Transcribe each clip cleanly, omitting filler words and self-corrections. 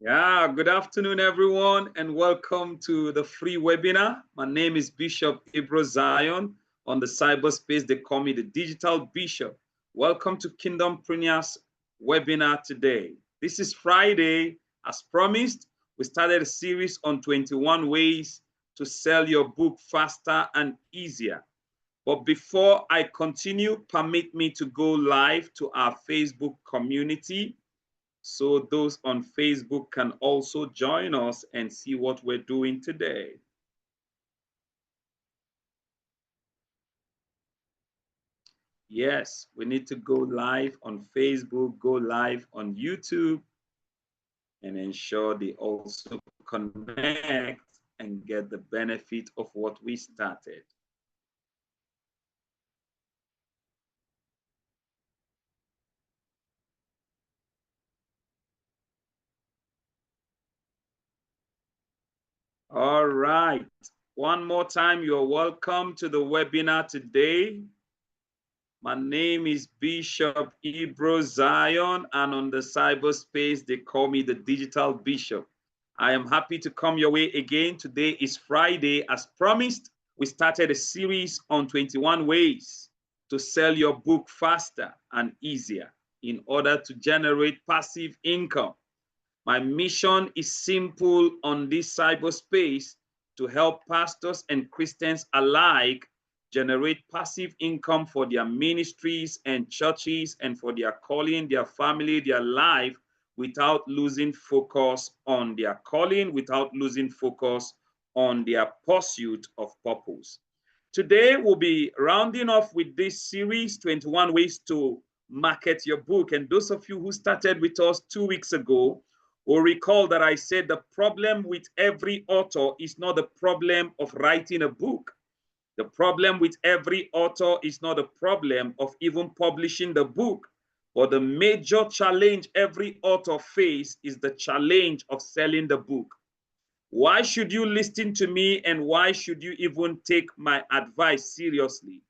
Yeah, good afternoon, everyone, and welcome to the free webinar. My name is Bishop IBRO ZION. On the cyberspace, they call me the Digital Bishop. Welcome to Kingdompreneurs webinar today. This is Friday. As promised, we started a series on 21 ways to sell your book faster and easier. But before I continue, permit me to go live to our Facebook community, so those on Facebook can also join us and see what we're doing today. Yes, we need to go live on Facebook, go live on YouTube, and ensure they also connect and get the benefit of what we started. All right. One more time, you're welcome to the webinar today. My name is Bishop IBRO ZION, and on the cyberspace, they call me the Digital Bishop. I am happy to come your way again. Today is Friday. As promised, we started a series on 21 ways to sell your book faster and easier in order to generate passive income. My mission is simple on this cyberspace: to help pastors and Christians alike generate passive income for their ministries and churches and for their calling, their family, their life, without losing focus on their calling, without losing focus on their pursuit of purpose. Today, we'll be rounding off with this series, 21 Ways to Market Your Book. And those of you who started with us 2 weeks ago will recall that I said the problem with every author is not the problem of writing a book. The problem with every author is not a problem of even publishing the book, but the major challenge every author faces is the challenge of selling the book. Why should you listen to me, and why should you even take my advice seriously?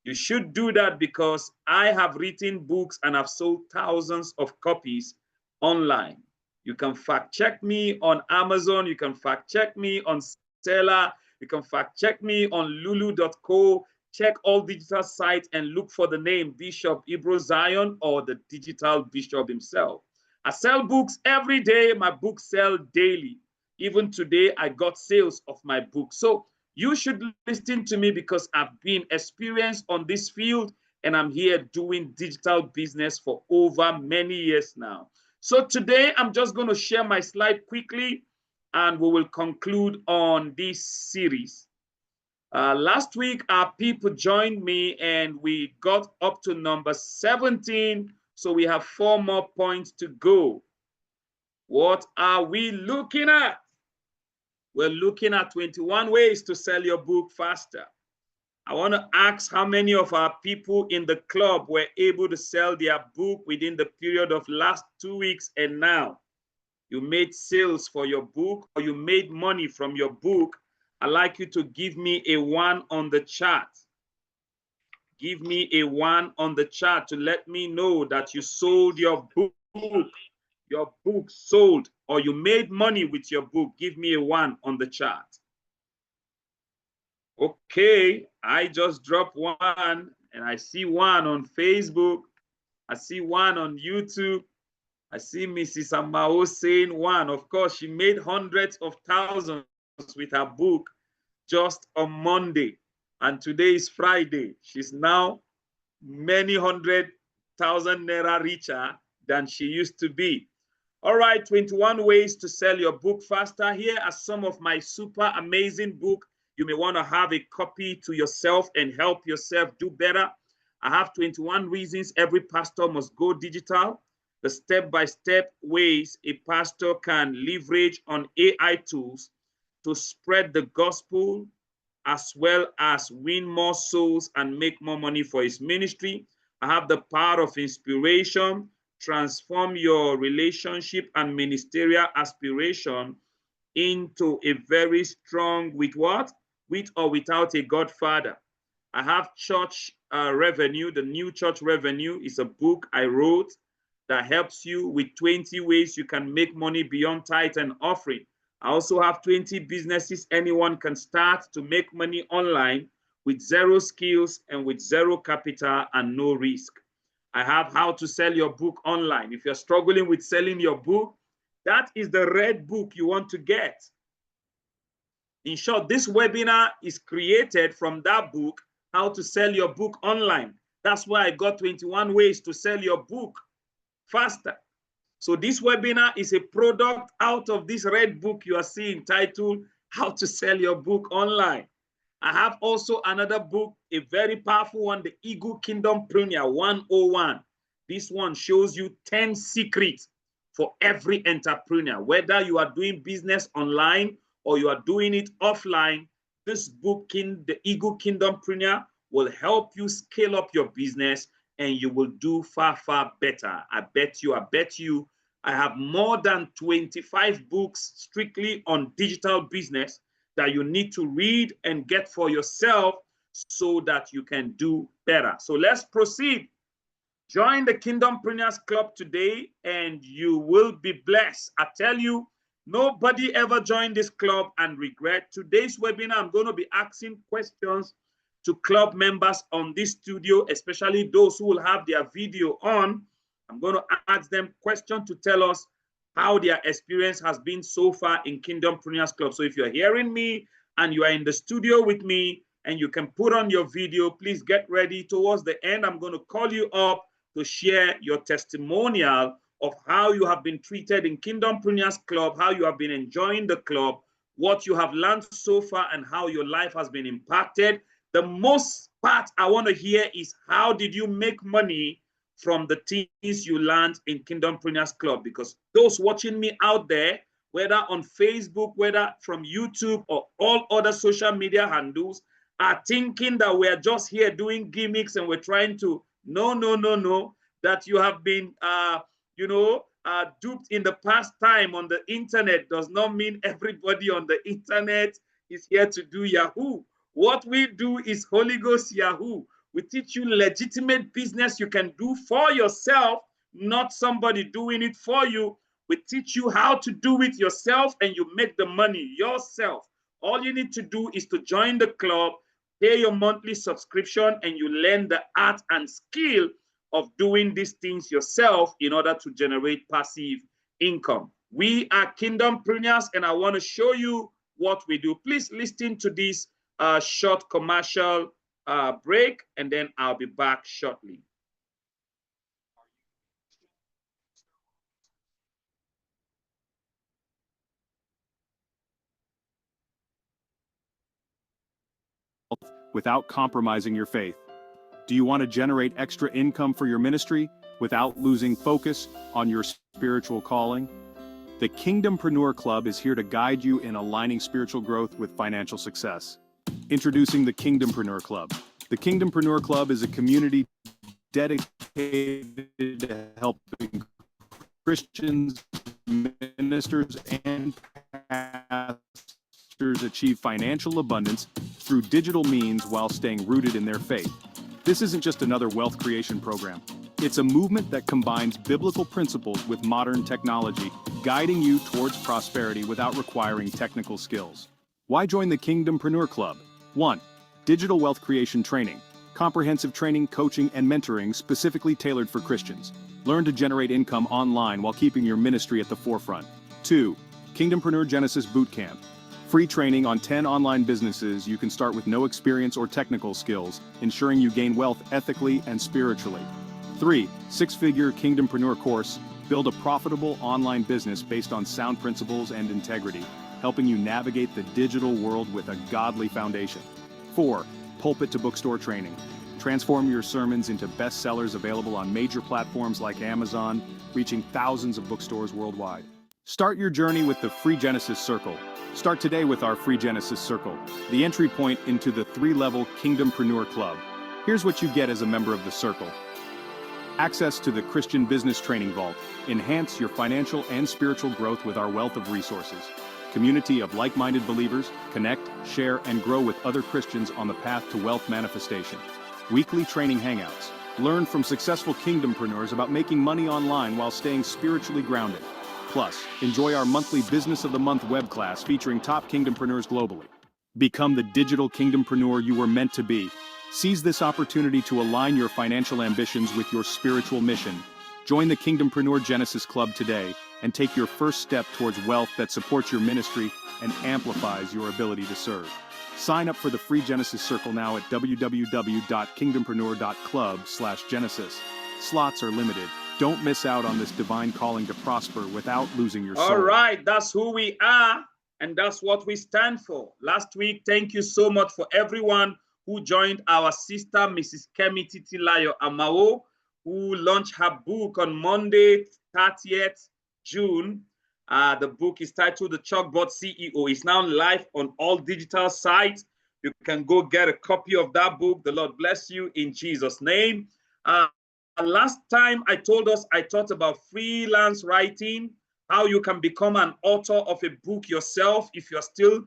You should do that because I have written books and have sold thousands of copies online. You can fact check me on Amazon. You can fact check me on Seller. You can fact check me on lulu.co. Check all digital sites and look for the name Bishop IBRO ZION or the Digital Bishop himself. I sell books every day. My books sell daily. Even today, I got sales of my book. So you should listen to me because I've been experienced on this field and I'm here doing digital business for over many years now. So today, I'm just going to share my slide quickly and we will conclude on this series. Last week, our people joined me and we got up to number 17. So we have 4 more points to go. What are we looking at? We're looking at 21 ways to sell your book faster. I want to ask how many of our people in the club were able to sell their book within the period of last 2 weeks and now. You made sales for your book or you made money from your book. I'd like you to give me a 1 on the chart. Give me a 1 on the chart to let me know that you sold your book. Your book sold or you made money with your book. Give me a 1 on the chart. Okay, I just dropped 1 and I see 1 on Facebook. I see 1 on YouTube. I see Mrs. Amao saying 1. Of course, she made hundreds of thousands with her book just on Monday. And today is Friday. She's now many 100,000 naira richer than she used to be. All right, 21 ways to sell your book faster. Here are some of my super amazing books. You may want to have a copy to yourself and help yourself do better. I have 21 reasons every pastor must go digital. The step-by-step ways a pastor can leverage on AI tools to spread the gospel, as well as win more souls and make more money for his ministry. I have the power of inspiration. Transform your relationship and ministerial aspiration into a very strong, with what? With or without a godfather. I have church revenue. The new church revenue is a book I wrote. that helps you with 20 ways you can make money beyond tithe and offering. I also have 20 businesses anyone can start to make money online with zero skills and with zero capital and no risk. I have how to sell your book online. If you're struggling with selling your book, that is the red book you want to get. In short, this webinar is created from that book, How to Sell Your Book Online. That's why I got 21 ways to sell your book faster. So this webinar is a product out of this red book you are seeing titled How to Sell Your Book Online. I have also another book, a very powerful one, the Eagle Kingdompreneur 101. This one shows you 10 secrets for every entrepreneur. Whether you are doing business online or you are doing it offline, this book, the Eagle Kingdompreneur, will help you scale up your business and you will do far, far better. I bet you, I have more than 25 books strictly on digital business that you need to read and get for yourself so that you can do better. So let's proceed. Join the Kingdompreneurs Club today and you will be blessed. I tell you, nobody ever joined this club and regret. Today's webinar, I'm going to be asking questions to club members on this studio, especially those who will have their video on. I'm going to ask them questions to tell us how their experience has been so far in Kingdompreneurs Club. So if you're hearing me and you are in the studio with me and you can put on your video, please get ready. Towards the end, I'm going to call you up to share your testimonial of how you have been treated in Kingdompreneurs Club, how you have been enjoying the club, what you have learned so far, and how your life has been impacted. The most part I want to hear is how did you make money from the things you learned in Kingdompreneurs Club? Because those watching me out there, whether on Facebook, whether from YouTube or all other social media handles, are thinking that we're just here doing gimmicks and we're trying to, no, that you have been, duped in the past time on the internet does not mean everybody on the internet is here to do Yahoo. What we do is Holy Ghost Yahoo. We teach you legitimate business you can do for yourself, not somebody doing it for you. We teach you how to do it yourself and you make the money yourself. All you need to do is to join the club, pay your monthly subscription, and you learn the art and skill of doing these things yourself in order to generate passive income. We are Kingdompreneurs, and I want to show you what we do. Please listen to this short commercial break, and then I'll be back shortly. Without compromising your faith? Do you want to generate extra income for your ministry without losing focus on your spiritual calling? The Kingdompreneur Club is here to guide you in aligning spiritual growth with financial success. Introducing the Kingdompreneur Club. The Kingdompreneur Club is a community dedicated to helping Christians, ministers, and pastors achieve financial abundance through digital means while staying rooted in their faith. This isn't just another wealth creation program. It's a movement that combines biblical principles with modern technology, guiding you towards prosperity without requiring technical skills. Why join the Kingdompreneur Club? 1. Digital wealth creation training. Comprehensive training, coaching, and mentoring specifically tailored for Christians. Learn to generate income online while keeping your ministry at the forefront. 2. Kingdompreneur Genesis Bootcamp. Free training on 10 online businesses you can start with no experience or technical skills, ensuring you gain wealth ethically and spiritually. 3. Six-figure Kingdompreneur course. Build a profitable online business based on sound principles and integrity, helping you navigate the digital world with a godly foundation. 4. Pulpit to bookstore training. Transform your sermons into bestsellers available on major platforms like Amazon, reaching thousands of bookstores worldwide. Start your journey with the Free Genesis Circle. Start today with our Free Genesis Circle, the entry point into the 3-level Kingdompreneur Club. Here's what you get as a member of the circle. Access to the Christian Business Training Vault. Enhance your financial and spiritual growth with our wealth of resources. Community of like-minded believers. Connect, share, and grow with other Christians on the path to wealth manifestation. Weekly training hangouts. Learn from successful kingdompreneurs about making money online while staying spiritually grounded. Plus, enjoy our monthly Business of the Month web class featuring top kingdompreneurs globally. Become the digital kingdompreneur you were meant to be. Seize this opportunity to align your financial ambitions with your spiritual mission. Join the Kingdompreneur Genesis Club today and take your first step towards wealth that supports your ministry and amplifies your ability to serve. Sign up for the free Genesis Circle now at www.kingdompreneur.club/Genesis. Slots are limited. Don't miss out on this divine calling to prosper without losing your soul. All right, that's who we are, and that's what we stand for. Last week, thank you so much for everyone who joined our sister, Mrs. Kemi Titilayo Amao, who launched her book on Monday, 30th June. The book is titled The Chalkboard CEO. It's now live on all digital sites. You can go get a copy of that book. The Lord bless you in Jesus' name. Last time I taught about freelance writing, how you can become an author of a book yourself. If you're still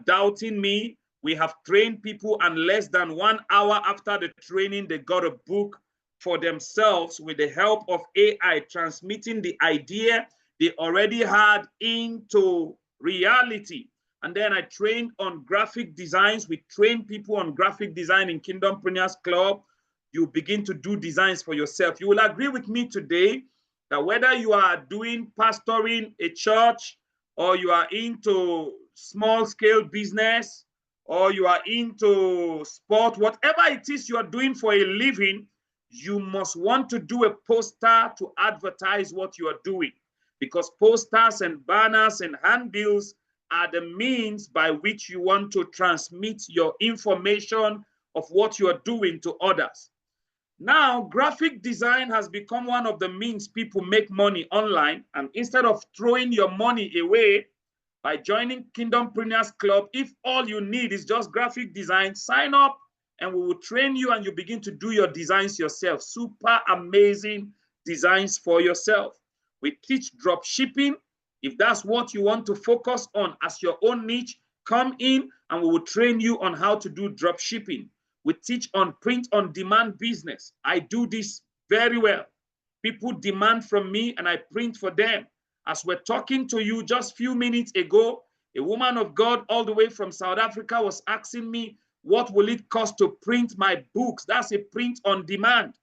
doubting me, we have trained people, and less than 1 hour after the training, they got a book for themselves with the help of AI, transmitting the idea they already had into reality. And then I trained on graphic designs. We train people on graphic design in Kingdompreneurs Club. You begin to do designs for yourself. You will agree with me today that whether you are doing pastoring a church, or you are into small scale business, or you are into sport, whatever it is you are doing for a living, you must want to do a poster to advertise what you are doing, because posters and banners and handbills are the means by which you want to transmit your information of what you are doing to others. Now, graphic design has become one of the means people make money online, and instead of throwing your money away by joining Kingdompreneurs Club, if all you need is just graphic design, sign up and we will train you and you begin to do your designs yourself. Super amazing designs for yourself. We teach drop shipping. If that's what you want to focus on as your own niche, come in and we will train you on how to do drop shipping. We teach on print on demand business. I do this very well. People demand from me and I print for them. As we're talking to you just a few minutes ago, a woman of God all the way from South Africa was asking me, what will it cost to print my books? That's a print on demand.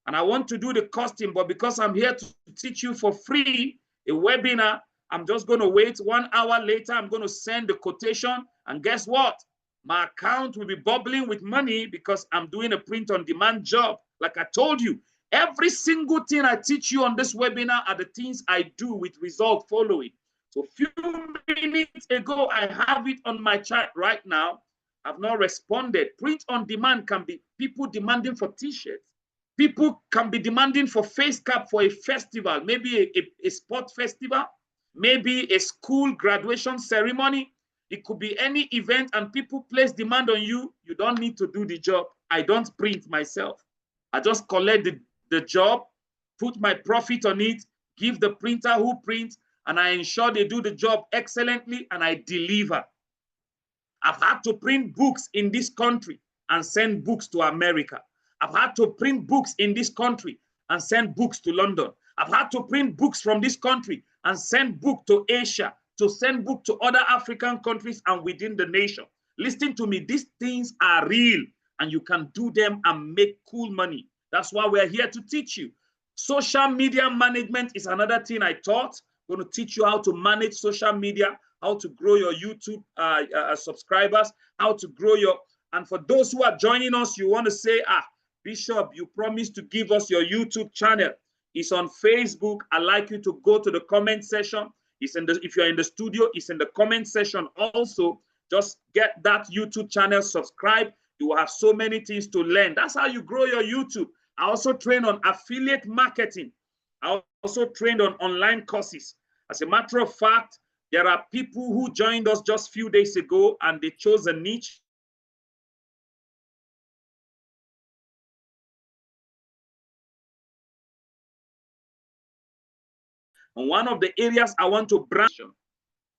And I want to do the costing, but because I'm here to teach you for free, a webinar, I'm just going to wait 1 hour later. I'm going to send the quotation. And guess what? My account will be bubbling with money because I'm doing a print on demand job. Like I told you, every single thing I teach you on this webinar are the things I do with result following. So a few minutes ago, I have it on my chat right now. I've not responded. Print on demand can be people demanding for t-shirts. People can be demanding for face cap for a festival, maybe a sport festival, maybe a school graduation ceremony. It could be any event, and people place demand on you. You don't need to do the job. I don't print myself. I just collect the job, put my profit on it, give the printer who prints, and I ensure they do the job excellently, and I deliver. I've had to print books in this country and send books to America. I've had to print books in this country and send books to London. I've had to print books from this country and send books to Asia, to send books to other African countries and within the nation. Listen to me, these things are real and you can do them and make cool money. That's why we're here to teach you. Social media management is another thing I taught. I'm going to teach you how to manage social media, how to grow your YouTube subscribers, how to grow your, and for those who are joining us, you want to say, Bishop, you promised to give us your YouTube channel. It's on Facebook. I'd like you to go to the comment section. It's in the, if you're in the studio, it's in the comment section also. Just get that YouTube channel, subscribe. You will have so many things to learn. That's how you grow your YouTube. I also train on affiliate marketing. I also trained on online courses. As a matter of fact, there are people who joined us just a few days ago and they chose a niche. And one of the areas I want to branch on,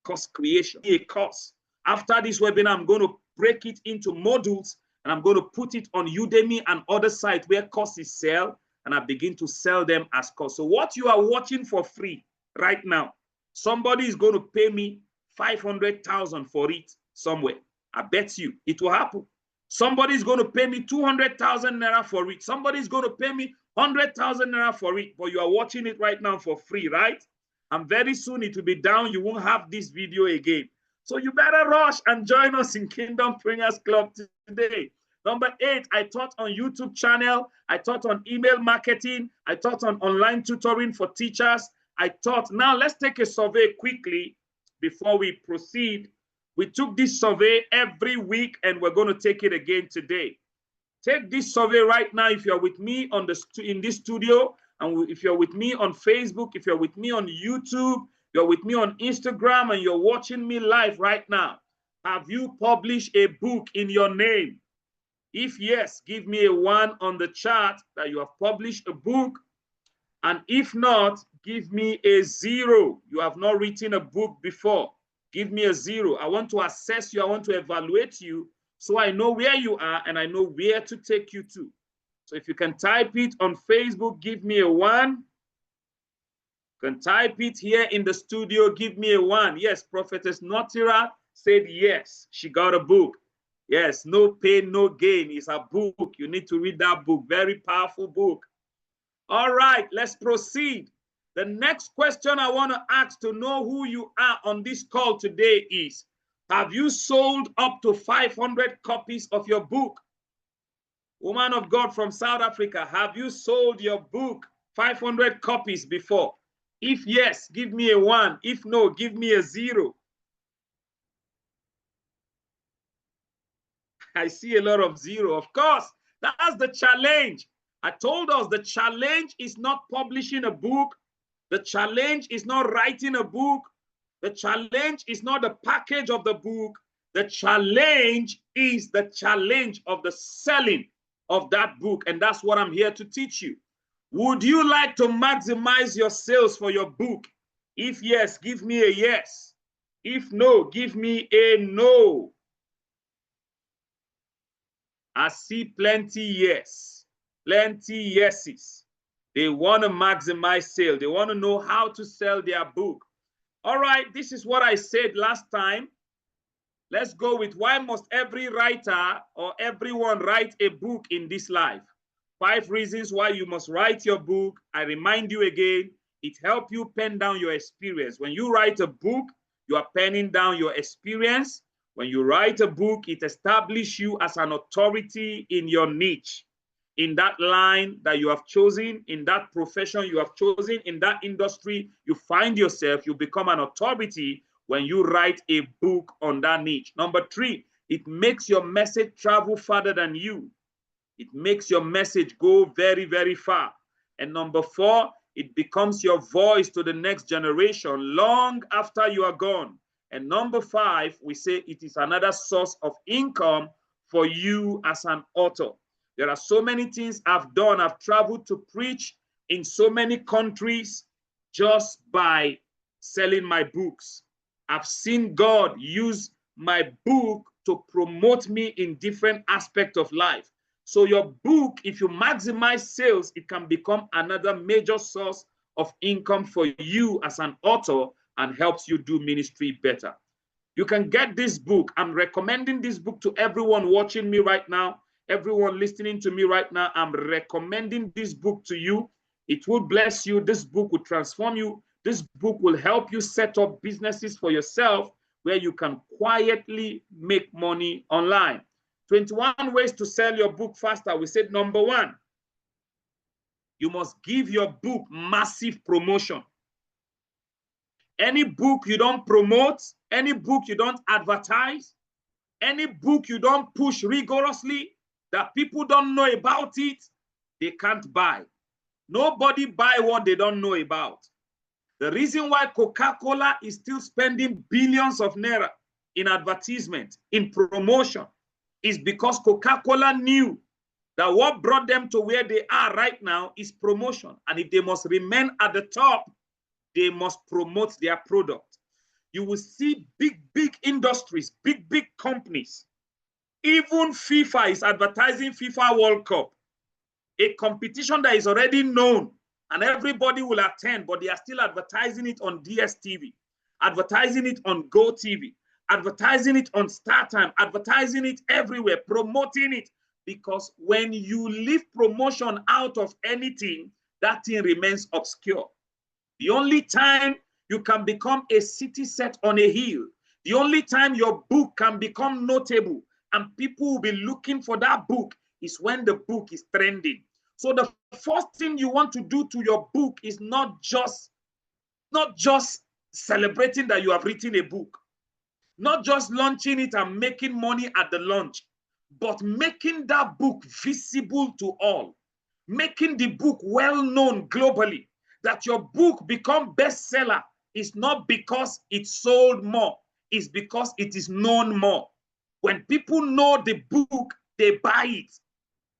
course creation, a course. After this webinar, I'm going to break it into modules and I'm going to put it on Udemy and other sites where courses sell, and I begin to sell them as course. So what you are watching for free right now, somebody is going to pay me 500,000 for it somewhere. I bet you it will happen. Somebody is going to pay me 200,000 naira for it. Somebody is going to pay me 100,000 naira for it, but you are watching it right now for free, right? And very soon it will be down. You won't have this video again. So you better rush and join us in Kingdom Bringers Club today. Number 8, I taught on YouTube channel. I taught on email marketing. I taught on online tutoring for teachers. I taught. Now let's take a survey quickly before we proceed. We took this survey every week, and we're going to take it again today. Take this survey right now if you're with me on in this studio, and if you're with me on Facebook, if you're with me on YouTube, you're with me on Instagram, and you're watching me live right now. Have you published a book in your name? If yes, give me a 1 on the chart that you have published a book. And if not, give me a 0. You have not written a book before. Give me a 0. I want to assess you. I want to evaluate you so I know where you are and I know where to take you to. So if you can type it on Facebook, give me a 1. You can type it here in the studio, give me a 1. Yes, Prophetess Notira said yes, she got a book. Yes, no pain, no gain is a book. You need to read that book. Very powerful book. All right, let's proceed. The next question I want to ask to know who you are on this call today is, have you sold up to 500 copies of your book? Woman of God from South Africa, have you sold your book 500 copies before? If yes, give me a 1. If no, give me a 0. I see a lot of 0. Of course, that's the challenge. I told us the challenge is not publishing a book. The challenge is not writing a book. The challenge is not the package of the book. The challenge is the challenge of the selling of that book. And that's what I'm here to teach you. Would you like to maximize your sales for your book? If yes, give me a yes. If no, give me a no. I see plenty yes, plenty yeses. They want to maximize sale. They want to know how to sell their book. All right, this is what I said last time. Let's go with why must every writer or everyone write a book in this life? 5 reasons why you must write your book. I remind you again, it helps you pen down your experience. When you write a book, you are penning down your experience. When you write a book, it establishes you as an authority in your niche, in that line that you have chosen, in that profession you have chosen, in that industry you find yourself. You become an authority when you write a book on that niche. Number 3, it makes your message travel farther than you. It makes your message go very, very far. And number 4, it becomes your voice to the next generation long after you are gone. And number 5, we say it is another source of income for you as an author. There are so many things I've done. I've traveled to preach in so many countries just by selling my books. I've seen God use my book to promote me in different aspects of life. So your book, if you maximize sales, it can become another major source of income for you as an author and helps you do ministry better. You can get this book. I'm recommending this book to everyone watching me right now, everyone listening to me right now. I'm recommending this book to you. It will bless you. This book will transform you. This book will help you set up businesses for yourself where you can quietly make money online. 21 ways to sell your book faster. We said number 1, you must give your book massive promotion. Any book you don't promote, any book you don't advertise, any book you don't push rigorously, that people don't know about it, they can't buy. Nobody buy what they don't know about. The reason why Coca-Cola is still spending billions of naira in advertisement, in promotion, is because Coca-Cola knew that what brought them to where they are right now is promotion. And if they must remain at the top, they must promote their product. You will see big industries, big companies Even FIFA is advertising FIFA World Cup, a competition that is already known and everybody will attend, but they are still advertising it on DSTV, advertising it on GoTV, advertising it on StarTime, advertising it everywhere, promoting it. Because when you leave promotion out of anything, that thing remains obscure. The only time you can become a city set on a hill, the only time your book can become notable and people will be looking for that book is when the book is trending. So the first thing you want to do to your book is not just celebrating that you have written a book, not just launching it and making money at the launch, but making that book visible to all, making the book well known globally. That your book become bestseller is not because it sold more, it's because it is known more. When people know the book, they buy it.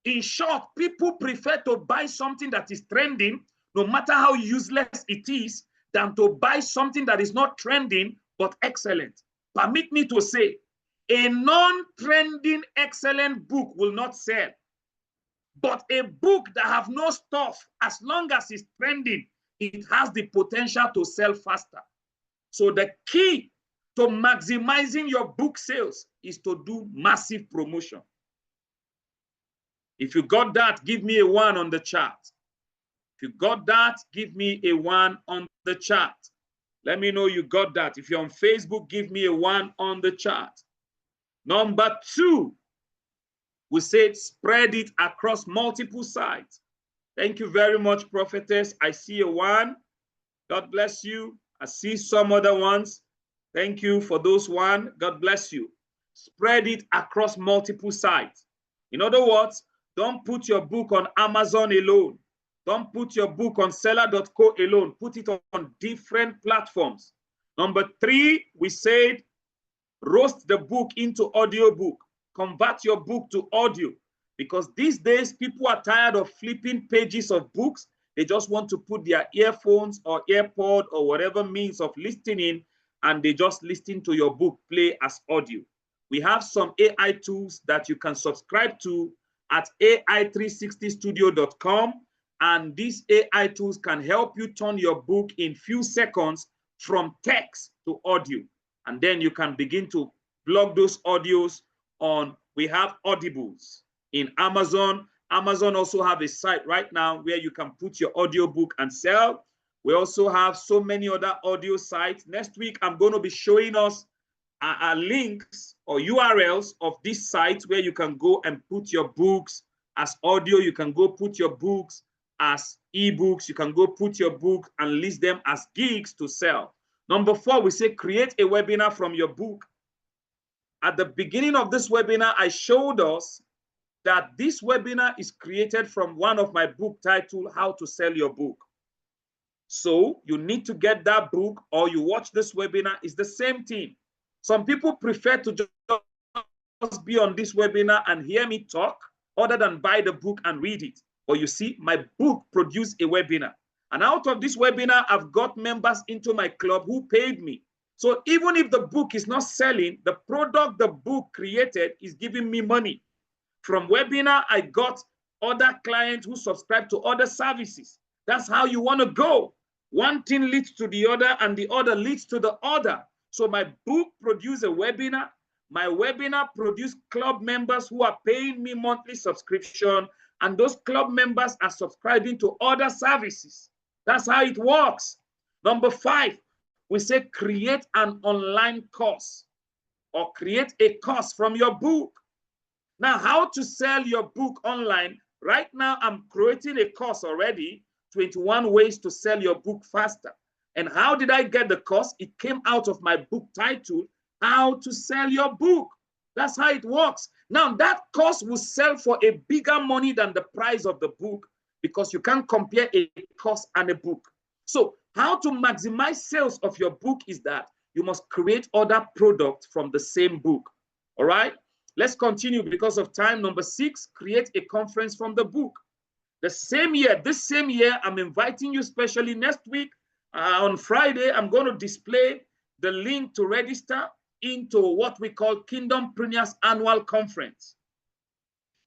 In short, people prefer to buy something that is trending, no matter how useless it is, than to buy something that is not trending but excellent. Permit me to say, a non-trending excellent book will not sell. But a book that have no stuff, as long as it's trending, it has the potential to sell faster. So the key to maximizing your book sales is to do massive promotion. If you got that, give me a 1 on the chart. If you got that, give me a 1 on the chart. Let me know you got that. If you're on Facebook, give me a 1 on the chart. Number 2, we said spread it across multiple sites. Thank you very much, prophetess. I see a 1. God bless you. I see some other ones. Thank you for those 1. God bless you. Spread it across multiple sites. In other words, don't put your book on Amazon alone. Don't put your book on seller.co alone. Put it on different platforms. Number 3, we said roast the book into audiobook. Convert your book to audio. Because these days, people are tired of flipping pages of books. They just want to put their earphones or AirPod or whatever means of listening, and they just listen to your book play as audio. We have some AI tools that you can subscribe to at ai360studio.com, and these AI tools can help you turn your book in few seconds from text to audio. And then you can begin to blog those audios on, we have Audibles in Amazon. Amazon also have a site right now where you can put your audiobook and sell. We also have so many other audio sites. Next week, I'm going to be showing us links or URLs of these sites where you can go and put your books as audio. You can go put your books as ebooks. You can go put your book and list them as gigs to sell. Number 4, we say create a webinar from your book. At the beginning of this webinar, I showed us that this webinar is created from one of my book titled How to Sell Your Book. So you need to get that book or you watch this webinar. It's the same thing. Some people prefer to just be on this webinar and hear me talk other than buy the book and read it. But you see, my book produced a webinar. And out of this webinar, I've got members into my club who paid me. So even if the book is not selling, the product the book created is giving me money. From webinar, I got other clients who subscribe to other services. That's how you want to go. One thing leads to the other and the other leads to the other. So my book produced a webinar. My webinar produced club members who are paying me monthly subscription, and those club members are subscribing to other services. That's how it works. Number 5, we say create an online course or create a course from your book. Now, how to sell your book online? Right now, I'm creating a course already, 21 ways to sell your book faster. And how did I get the course? It came out of my book title, How to Sell Your Book. That's how it works. Now, that course will sell for a bigger money than the price of the book because you can't compare a course and a book. So how to maximize sales of your book is that you must create other products from the same book. All right? Let's continue because of time. Number 6, create a conference from the book. This same year, I'm inviting you specially next week. On Friday, I'm going to display the link to register. into what we call Kingdompreneurs Annual Conference.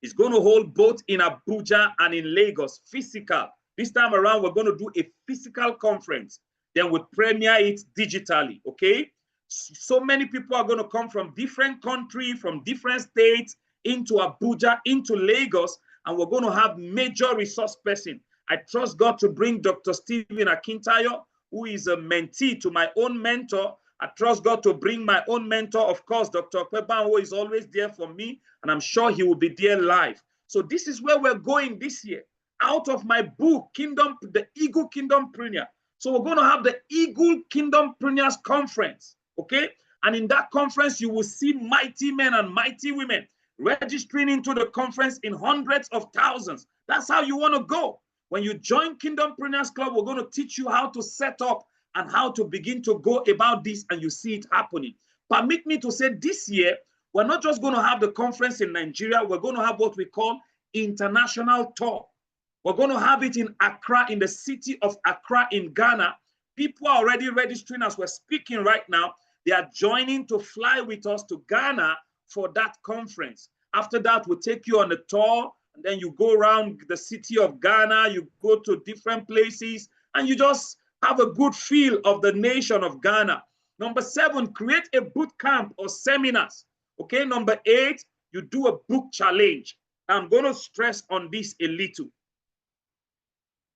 It's going to hold both in Abuja and in Lagos, physical. This time around, we're going to do a physical conference. Then we premiere it digitally, okay? So many people are going to come from different countries, from different states, into Abuja, into Lagos, and we're going to have major resource person. I trust God to bring Dr. Stephen Akintayo, who is a mentee to my own mentor. I trust God to bring my own mentor, of course, Dr. Kweban, who is always there for me, and I'm sure he will be there live. So this is where we're going this year, out of my book, The Eagle Kingdompreneur. So we're going to have the Eagle Kingdompreneurs Conference, okay? And in that conference, you will see mighty men and mighty women registering into the conference in hundreds of thousands. That's how you want to go. When you join Kingdompreneurs Club, we're going to teach you how to set up and how to begin to go about this, and you see it happening. Permit me to say this year, we're not just going to have the conference in Nigeria, we're going to have what we call international tour. We're going to have it in Accra, in the city of Accra in Ghana. People are already registering as we're speaking right now. They are joining to fly with us to Ghana for that conference. After that, we'll take you on a tour, and then you go around the city of Ghana, you go to different places, and you just have a good feel of the nation of Ghana. Number 7, create a boot camp or seminars. Okay, number 8, you do a book challenge. I'm going to stress on this a little.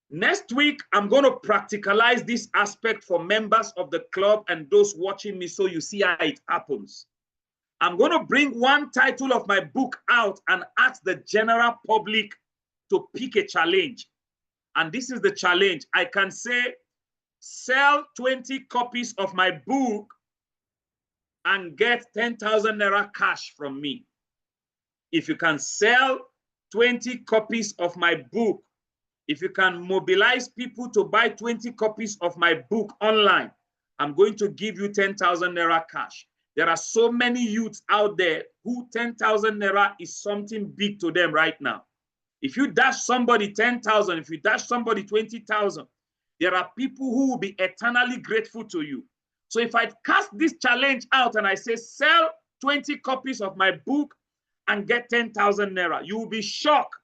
Next week, I'm going to practicalize this aspect for members of the club and those watching me so you see how it happens. I'm going to bring one title of my book out and ask the general public to pick a challenge. And this is the challenge. I can say, sell 20 copies of my book and get 10,000 naira cash from me. If you can sell 20 copies of my book, if you can mobilize people to buy 20 copies of my book online, I'm going to give you 10,000 naira cash. There are so many youths out there who 10,000 naira is something big to them right now. If you dash somebody 10,000, if you dash somebody 20,000, there are people who will be eternally grateful to you. So if I cast this challenge out and I say, sell 20 copies of my book and get 10,000 naira, you will be shocked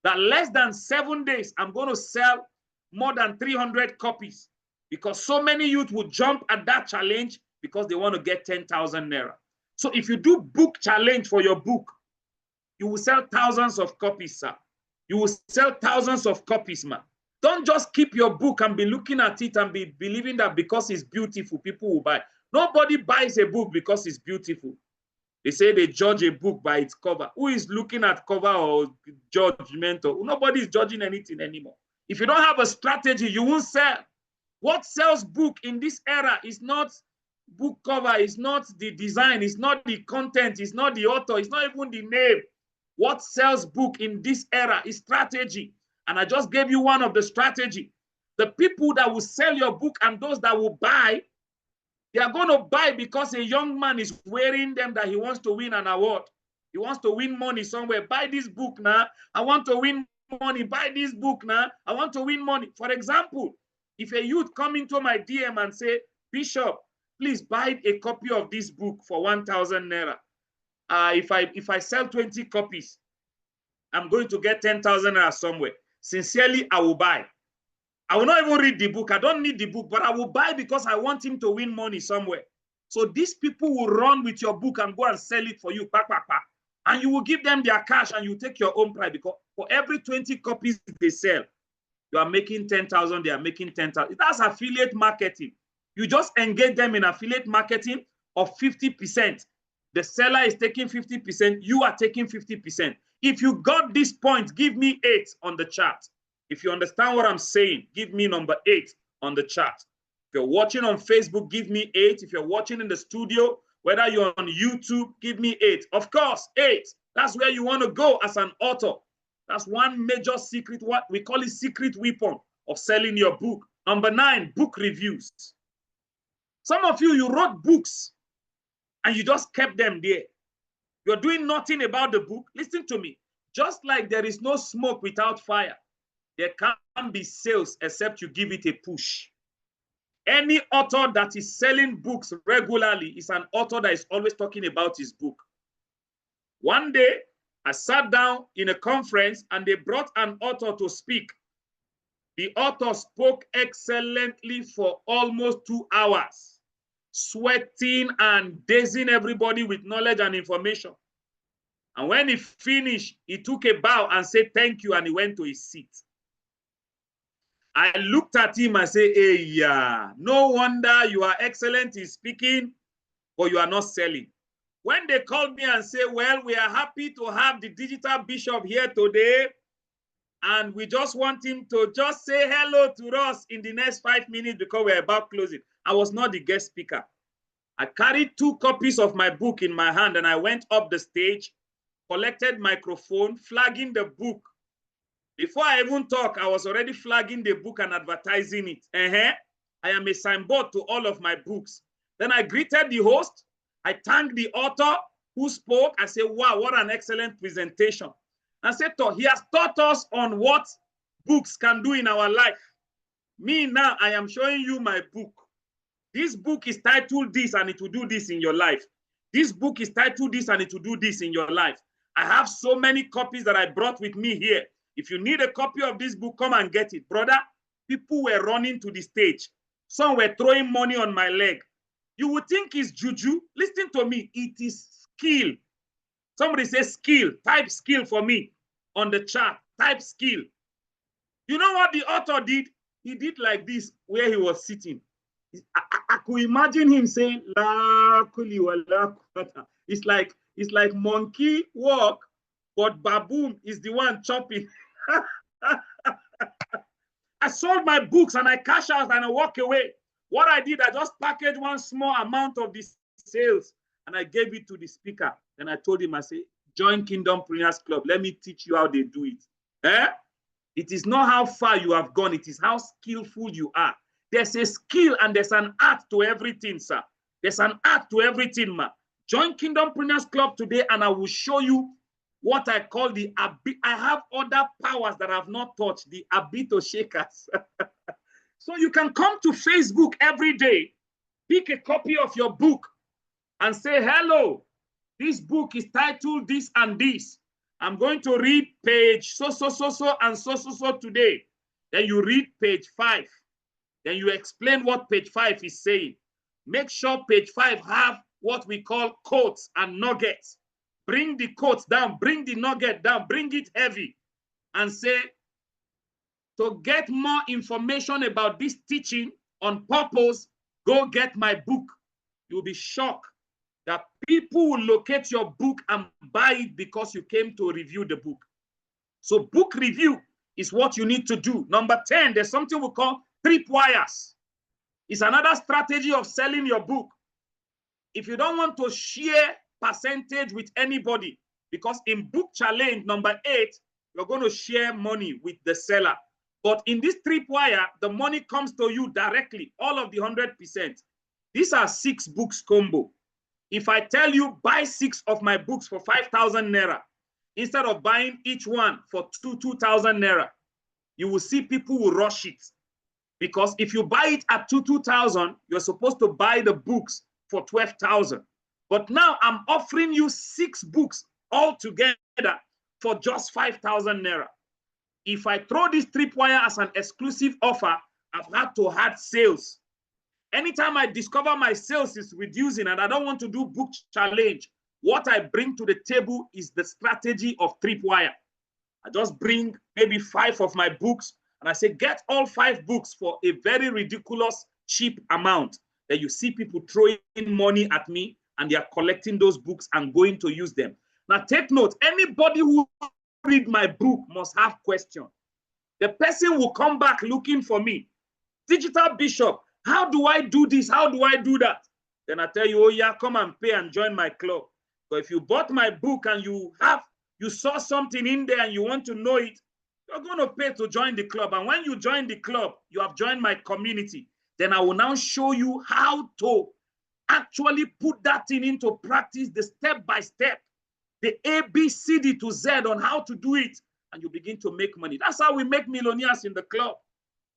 that less than 7 days, I'm going to sell more than 300 copies, because so many youth will jump at that challenge because they want to get 10,000 naira. So if you do book challenge for your book, you will sell thousands of copies, sir. You will sell thousands of copies, man. Don't just keep your book and be looking at it and be believing that because it's beautiful, people will buy. Nobody buys a book because it's beautiful. They say they judge a book by its cover. Who is looking at cover or judgmental? Nobody is judging anything anymore. If you don't have a strategy, you won't sell. What sells book in this era is not book cover, it's not the design, it's not the content, it's not the author, it's not even the name. What sells book in this era is strategy. And I just gave you one of the strategy. The people that will sell your book and those that will buy, they are going to buy because a young man is wearing them that he wants to win an award. He wants to win money somewhere. Buy this book now. I want to win money. Buy this book now. I want to win money. For example, if a youth come into my DM and say, Bishop, please buy a copy of this book for 1,000 naira. If I sell 20 copies, I'm going to get 10,000 naira somewhere. Sincerely, I will buy. I will not even read the book. I don't need the book, but I will buy because I want him to win money somewhere. So these people will run with your book and go and sell it for you, and you will give them their cash and you take your own price, because for every 20 copies they sell, you are making 10,000, they are making 10,000. That's affiliate marketing. You just engage them in affiliate marketing of 50%. The seller is taking 50%, you are taking 50%. If you got this point, give me 8 on the chart. If you understand what I'm saying, give me number 8 on the chart. If you're watching on Facebook, give me 8. If you're watching in the studio, whether you're on YouTube, give me 8. Of course, 8. That's where you want to go as an author. That's one major secret, what we call it secret weapon of selling your book. Number 9, book reviews. Some of you, you wrote books and you just kept them there. You're doing nothing about the book. Listen to me. Just like there is no smoke without fire, there can't be sales except you give it a push. Any author that is selling books regularly is an author that is always talking about his book. One day, I sat down in a conference and they brought an author to speak. The author spoke excellently for almost 2 hours, sweating and dazing everybody with knowledge and information. And when he finished, he took a bow and said, "Thank you," and he went to his seat. I looked at him and said, "Hey, yeah, no wonder you are excellent in speaking, but you are not selling." When they called me and said, "Well, we are happy to have the digital bishop here today, and we just want him to just say hello to us in the next 5 minutes because we're about closing," I was not the guest speaker. I carried 2 copies of my book in my hand and I went up the stage, collected microphone, flagging the book. Before I even talk, I was already flagging the book and advertising it. I am a signboard to all of my books. Then I greeted the host. I thanked the author who spoke. I said, "Wow, what an excellent presentation." I said, "He has taught us on what books can do in our life. Me now, I am showing you my book. This book is titled this and it will do this in your life. This book is titled this and it will do this in your life. I have so many copies that I brought with me here. If you need a copy of this book, come and get it." Brother, people were running to the stage. Some were throwing money on my leg. You would think it's juju. Listen to me. It is skill. Somebody says skill. Type skill for me on the chat. Type skill. You know what the author did? He did like this where he was sitting. I could imagine him saying, "La kuli wa la kufata." It's like monkey walk, but baboon is the one chopping. I sold my books and I cash out and I walk away. What I did, I just packaged one small amount of the sales and I gave it to the speaker. Then I told him, I said, "Join Kingdom Preneurs Club. Let me teach you how they do it." It is not how far you have gone. It is how skillful you are. There's a skill and there's an art to everything, sir. There's an art to everything, man. Join Kingdom Preneurs Club today and I will show you what I call the I have other powers that I have not touched, the abito shakers. So you can come to Facebook every day, pick a copy of your book and say, "Hello, this book is titled this and this. I'm going to read page so and so today." Then you read page 5. Then you explain what page 5 is saying. Make sure page 5 have what we call quotes and nuggets. Bring the quotes down, bring the nugget down, bring it heavy and say, "To get more information about this teaching on purpose, go get my book." You'll be shocked that people will locate your book and buy it because you came to review the book. So book review is what you need to do. Number 10, there's something we call tripwires. It's another strategy of selling your book. If you don't want to share percentage with anybody, because in book challenge number 8, you're going to share money with the seller. But in this tripwire, the money comes to you directly, all of the 100%. These are 6 books combo. If I tell you buy 6 of my books for 5,000 naira, instead of buying each one for 2,000 naira, you will see people will rush it. Because if you buy it at 2,000, you're supposed to buy the books for 12,000. But now I'm offering you 6 books all together for just 5,000 naira. If I throw this tripwire as an exclusive offer, I've had to add sales. Anytime I discover my sales is reducing and I don't want to do book challenge, what I bring to the table is the strategy of tripwire. I just bring maybe 5 of my books and I say, get all 5 books for a very ridiculous, cheap amount. Then you see people throwing money at me and they are collecting those books and going to use them. Now take note, anybody who read my book must have questions. The person will come back looking for me. Digital Bishop, how do I do this? How do I do that? Then I tell you, oh yeah, come and pay and join my club. But if you bought my book and you saw something in there and you want to know it, you're going to pay to join the club. And when you join the club, you have joined my community. Then I will now show you how to actually put that thing into practice, the step-by-step, the ABCD to Z on how to do it. And you begin to make money. That's how we make millionaires in the club.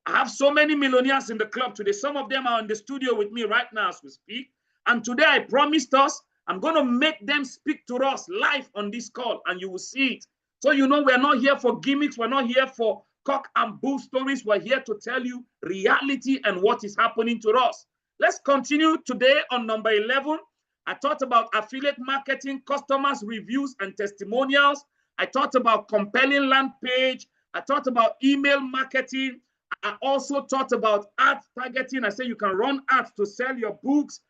I have so many millionaires in the club today. Some of them are in the studio with me right now as we speak. And today I promised us, I'm going to make them speak to us live on this call, and you will see it. So you know we're not here for gimmicks. We're not here for cock and bull stories. We're here to tell you reality and what is happening to us. Let's continue today on number 11. I talked about affiliate marketing, customers, reviews, and testimonials. I talked about compelling land page. I talked about email marketing. I also talked about ads targeting. I say you can run ads to sell your books.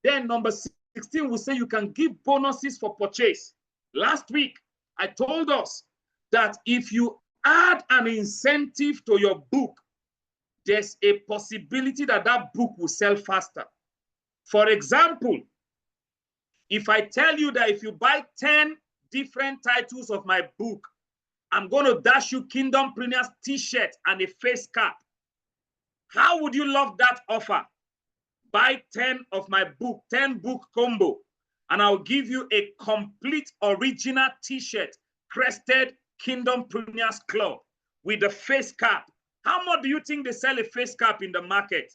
Then number 16, we say you can give bonuses for purchase. Last week, I told us that if you add an incentive to your book, there's a possibility that that book will sell faster. For example, if I tell you that if you buy 10 different titles of my book, I'm going to dash you Kingdom Premier's t-shirt and a face cap. How would you love that offer? Buy 10 of my book, 10 book combo, and I'll give you a complete original t-shirt, crested Kingdom Premier's Club with a face cap. How much do you think they sell a face cap in the market?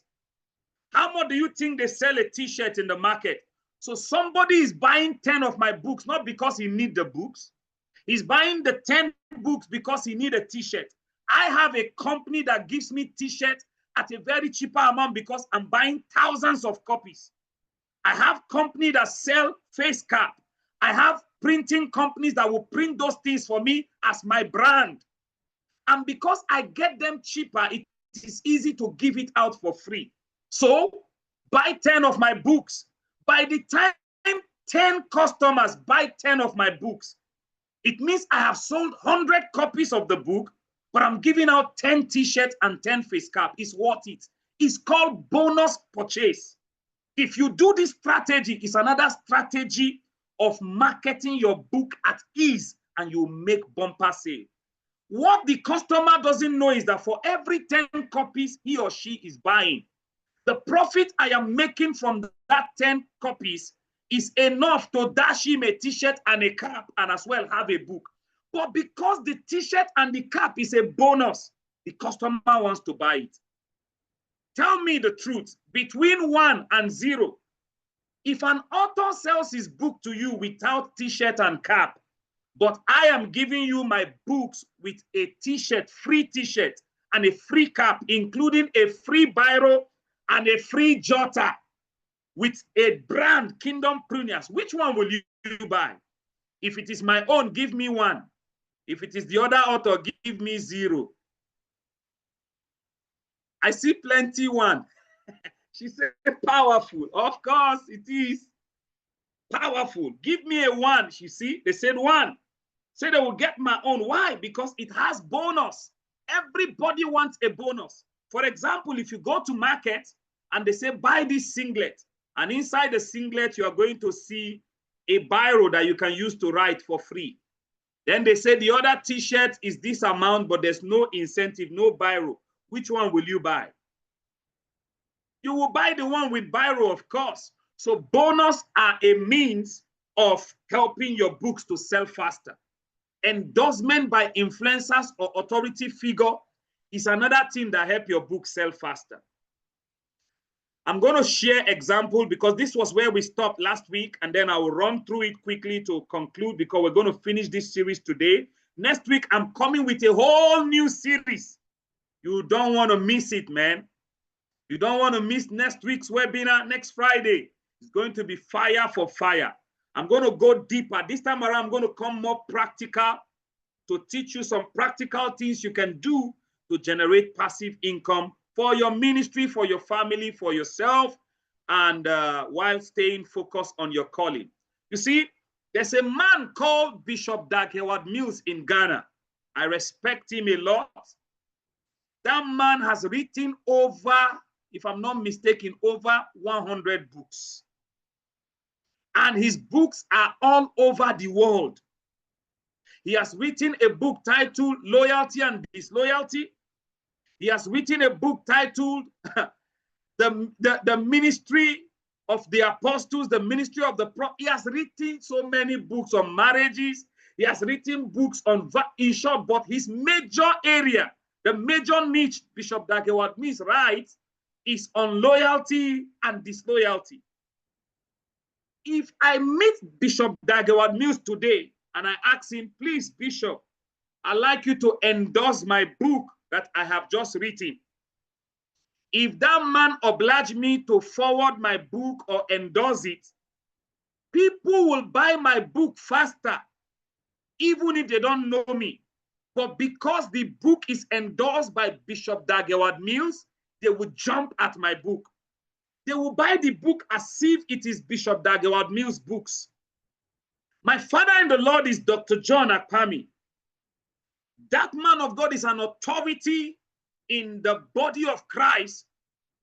How much do you think they sell a t-shirt in the market? So somebody is buying 10 of my books, not because he needs the books. He's buying the 10 books because he needs a t-shirt. I have a company that gives me t-shirts at a very cheaper amount because I'm buying thousands of copies. I have companies that sell face cap. I have printing companies that will print those things for me as my brand. And because I get them cheaper, it is easy to give it out for free. So buy 10 of my books. By the time 10 customers buy 10 of my books, it means I have sold 100 copies of the book, but I'm giving out 10 t-shirts and 10 face cap. It's worth it. It's called bonus purchase. If you do this strategy, it's another strategy of marketing your book at ease, and you make bumper sale. What the customer doesn't know is that for every 10 copies he or she is buying, the profit I am making from that 10 copies is enough to dash him a t-shirt and a cap and as well have a book. But because the t-shirt and the cap is a bonus, the customer wants to buy it. Tell me the truth, between 1 and 0, if an author sells his book to you without t-shirt and cap, but I am giving you my books with a t-shirt, free t-shirt, and a free cap, including a free biro and a free jotter with a brand, Kingdom Premiers, which one will you buy? If it is my own, give me 1. If it is the other author, give me 0. I see plenty 1. She said powerful. Of course it is powerful. Give me a 1. You see, they said 1. Say they will get my own. Why? Because it has bonus. Everybody wants a bonus. For example, if you go to market and they say buy this singlet, and inside the singlet you are going to see a biro that you can use to write for free. Then they say the other t-shirt is this amount, but there's no incentive, no biro. Which one will you buy? You will buy the one with biro, of course. So bonus are a means of helping your books to sell faster. Endorsement by influencers or authority figure is another thing that helps your book sell faster. I'm going to share example because this was where we stopped last week, and then I will run through it quickly to conclude because we're going to finish this series today. Next week, I'm coming with a whole new series. You don't want to miss it, man. You don't want to miss next week's webinar next Friday. It's going to be fire for fire. I'm going to go deeper. This time around, I'm going to come more practical to teach you some practical things you can do to generate passive income for your ministry, for your family, for yourself, and while staying focused on your calling. You see, there's a man called Bishop Howard Mills in Ghana. I respect him a lot. That man has written over, if I'm not mistaken, over 100 books. And his books are all over the world. He has written a book titled Loyalty and Disloyalty. He has written a book titled the Ministry of the Apostles, the Ministry of the Prophet. He has written so many books on marriages. He has written books on, in short, but his major area The major niche Bishop Dagewad Mills writes is on loyalty and disloyalty. If I meet Bishop Dagewad Mills today and I ask him, please, Bishop, I'd like you to endorse my book that I have just written. If that man oblige me to forward my book or endorse it, people will buy my book faster, even if they don't know me. But because the book is endorsed by Bishop Dagewad Mills, they will jump at my book. They will buy the book as if it is Bishop Dagewad Mills' books. My father in the Lord is Dr. John Akpami. That man of God is an authority in the body of Christ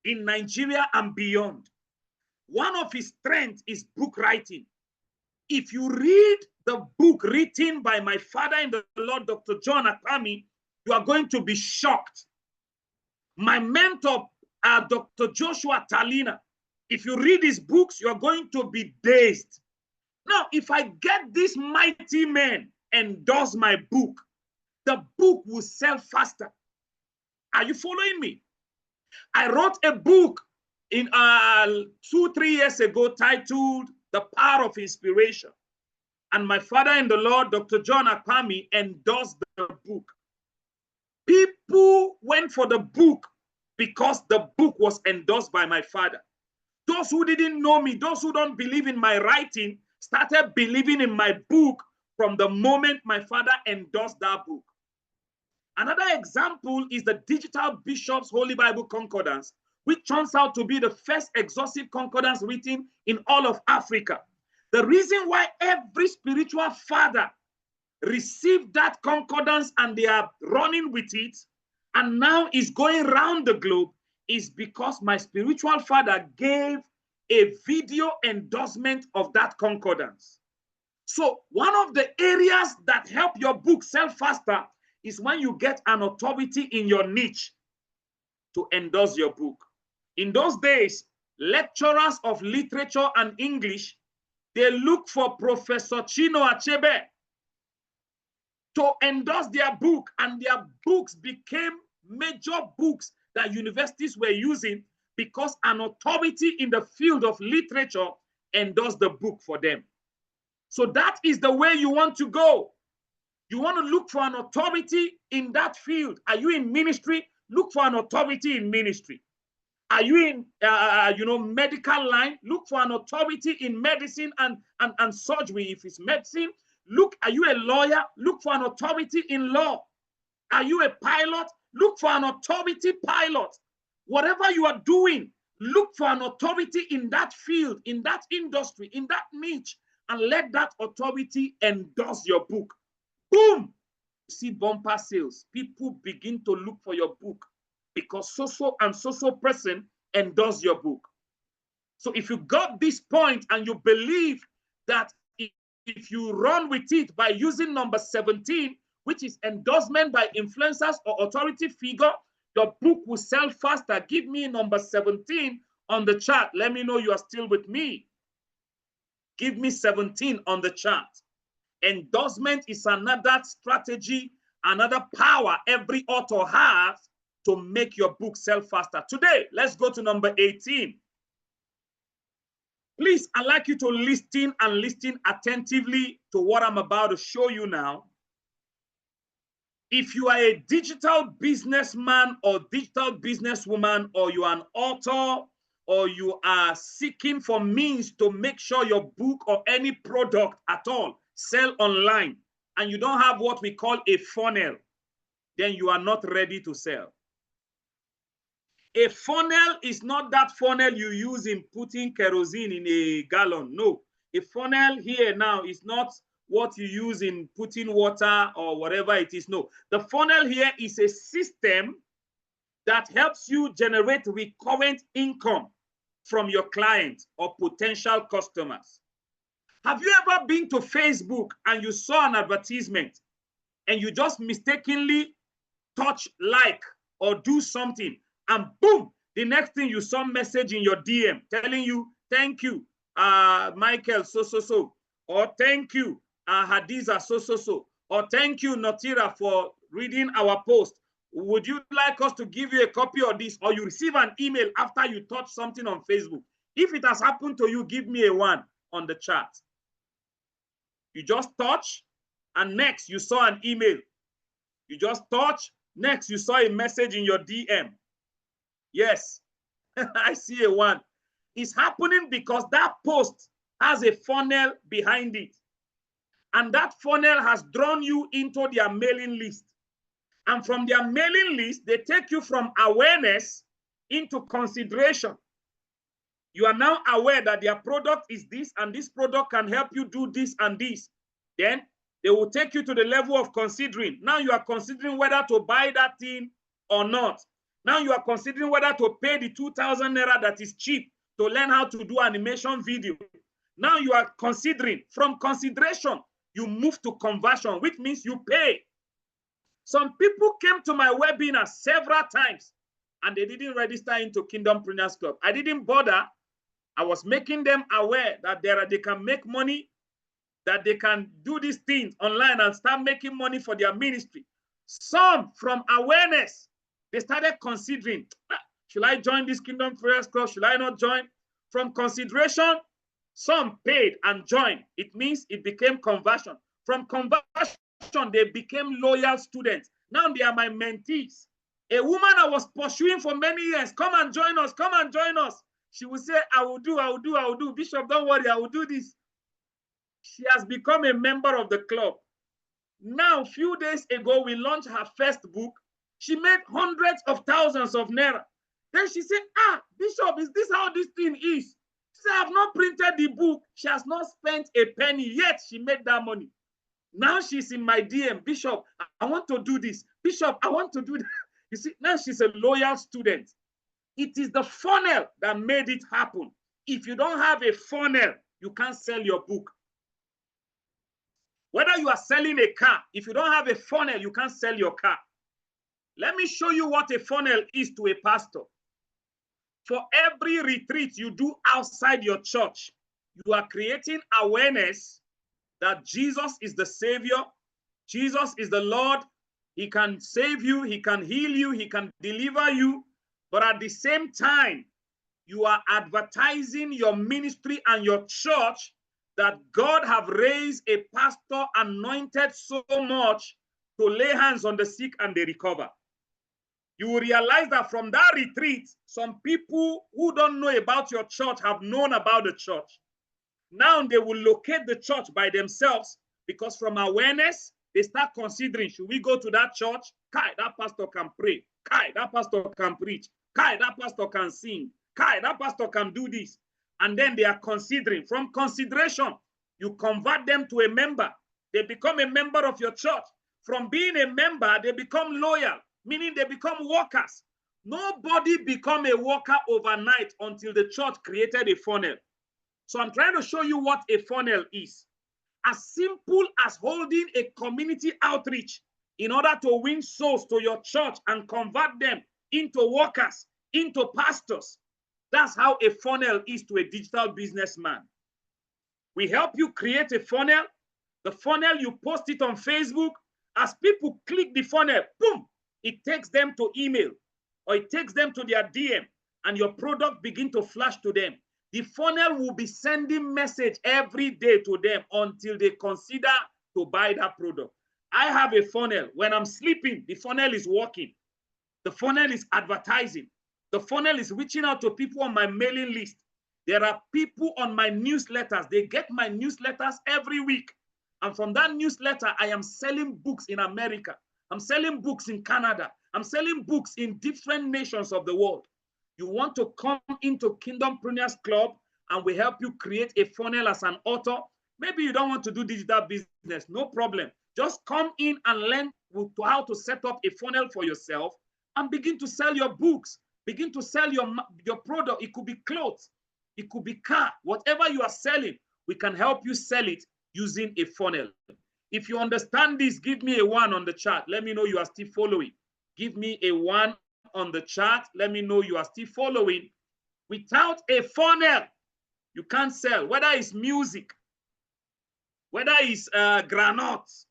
in Nigeria and beyond. One of his strengths is book writing. If you read the book written by my father in the Lord, Dr. John Akpami, you are going to be shocked. My mentor, Dr. Joshua Talina, if you read his books, you're going to be dazed. Now, if I get these mighty men endorse my book, the book will sell faster. Are you following me? I wrote a book in 2-3 years ago titled The Power of Inspiration. And my father in the Lord, Dr. John Akpami, endorsed the book. People went for the book because the book was endorsed by my father. Those who didn't know me, those who don't believe in my writing, started believing in my book from the moment my father endorsed that book. Another example is the Digital Bishop's Holy Bible Concordance, which turns out to be the first exhaustive concordance written in all of Africa. The reason why every spiritual father received that concordance and they are running with it and now is going around the globe is because my spiritual father gave a video endorsement of that concordance. So one of the areas that help your book sell faster is when you get an authority in your niche to endorse your book. In those days, lecturers of literature and English, they look for Professor Chino Achebe to endorse their book, and their books became major books that universities were using because an authority in the field of literature endorsed the book for them. So that is the way you want to go. You want to look for an authority in that field. Are you in ministry? Look for an authority in ministry. Are you in medical line? Look for an authority in medicine and surgery. If it's medicine, are you a lawyer? Look for an authority in law. Are you a pilot? Look for an authority pilot. Whatever you are doing, look for an authority in that field, in that industry, in that niche, and let that authority endorse your book. Boom! You see bumper sales. People begin to look for your book because so-so and so-so person endorse your book. So if you got this point and you believe that if you run with it by using number 17, which is endorsement by influencers or authority figure, your book will sell faster. Give me number 17 on the chart. Let me know you are still with me. Give me 17 on the chart. Endorsement is another strategy, another power every author has to make your book sell faster. Today, let's go to number 18. Please, I'd like you to listen and listen attentively to what I'm about to show you now. If you are a digital businessman or digital businesswoman, or you are an author, or you are seeking for means to make sure your book or any product at all sell online, and you don't have what we call a funnel, then you are not ready to sell. A funnel is not that funnel you use in putting kerosene in a gallon. No, a funnel here now is not what you use in putting water or whatever it is. No, the funnel here is a system that helps you generate recurrent income from your clients or potential customers. Have you ever been to Facebook and you saw an advertisement and you just mistakenly touch like or do something, and boom, the next thing you saw a message in your DM telling you, thank you, Michael, so, or thank you, Hadiza, so, or thank you, Notira, for reading our post. Would you like us to give you a copy of this? Or you receive an email after you touch something on Facebook. If it has happened to you, give me a 1 on the chat. You just touch, and next you saw an email. You just touch, next you saw a message in your DM. Yes, I see a 1. It's happening because that post has a funnel behind it. And that funnel has drawn you into their mailing list. And from their mailing list, they take you from awareness into consideration. You are now aware that their product is this, and this product can help you do this and this. Then they will take you to the level of considering. Now you are considering whether to buy that thing or not. Now you are considering whether to pay the 2,000 naira that is cheap to learn how to do animation video. Now you are considering. From consideration, you move to conversion, which means you pay. Some people came to my webinar several times and they didn't register into Kingdompreneurs Club. I didn't bother. I was making them aware that they can make money, that they can do these things online and start making money for their ministry. Some, from awareness, they started considering, should I join this Kingdompreneurs Club? Should I not join? From consideration, some paid and joined. It means it became conversion. From conversion, they became loyal students. Now they are my mentees. A woman I was pursuing for many years, come and join us, come and join us. She will say, I will do, I will do, I will do. Bishop, don't worry, I will do this. She has become a member of the club. Now, a few days ago, we launched her first book. She made hundreds of thousands of naira. Then she said, Bishop, is this how this thing is? She said, I have not printed the book. She has not spent a penny, yet she made that money. Now she's in my DM. Bishop, I want to do this. Bishop, I want to do that. You see, now she's a loyal student. It is the funnel that made it happen. If you don't have a funnel, you can't sell your book. Whether you are selling a car, if you don't have a funnel, you can't sell your car. Let me show you what a funnel is to a pastor. For every retreat you do outside your church, you are creating awareness that Jesus is the Savior, Jesus is the Lord. He can save you, he can heal you, he can deliver you. But at the same time, you are advertising your ministry and your church that God have raised a pastor anointed so much to lay hands on the sick and they recover. You will realize that from that retreat, some people who don't know about your church have known about the church. Now they will locate the church by themselves because from awareness, they start considering, should we go to that church? Kai, that pastor can pray. Kai, that pastor can preach. Kai, that pastor can sing. Kai, that pastor can do this. And then they are considering. From consideration, you convert them to a member. They become a member of your church. From being a member, they become loyal, meaning they become workers. Nobody become a worker overnight until the church created a funnel. So I'm trying to show you what a funnel is. As simple as holding a community outreach in order to win souls to your church and convert them into workers, into pastors. That's how a funnel is to a digital businessman. We help you create a funnel. The funnel, you post it on Facebook. As people click the funnel, boom, it takes them to email or it takes them to their DM and your product begin to flash to them. The funnel will be sending message every day to them until they consider to buy that product. I have a funnel. When I'm sleeping, the funnel is working. The funnel is advertising. The funnel is reaching out to people on my mailing list. There are people on my newsletters. They get my newsletters every week. And from that newsletter, I am selling books in America. I'm selling books in Canada. I'm selling books in different nations of the world. You want to come into Kingdompreneurs Club and we help you create a funnel as an author. Maybe you don't want to do digital business, no problem. Just come in and learn how to set up a funnel for yourself and begin to sell your books. Begin to sell your product. It could be clothes. It could be car. Whatever you are selling, we can help you sell it using a funnel. If you understand this, give me a 1 on the chat. Let me know you are still following. Give me a 1 on the chat. Let me know you are still following. Without a funnel, you can't sell. Whether it's music, whether it's granules,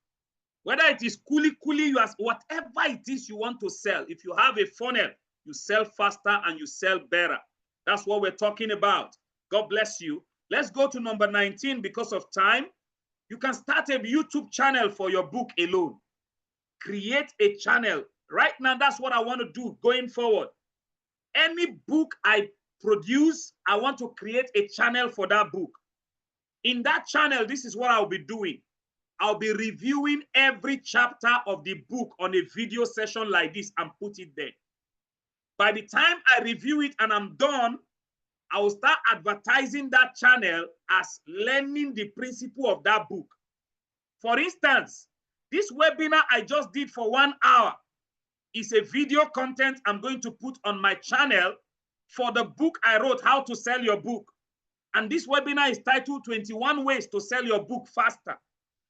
Whether it is kuli, you ask, whatever it is you want to sell. If you have a funnel, you sell faster and you sell better. That's what we're talking about. God bless you. Let's go to number 19 because of time. You can start a YouTube channel for your book alone. Create a channel. Right now, that's what I want to do going forward. Any book I produce, I want to create a channel for that book. In that channel, this is what I'll be doing. I'll be reviewing every chapter of the book on a video session like this and put it there. By the time I review it and I'm done, I will start advertising that channel as learning the principle of that book. For instance, this webinar I just did for 1 hour is a video content I'm going to put on my channel for the book I wrote, How to Sell Your Book. And this webinar is titled 21 Ways to Sell Your Book Faster.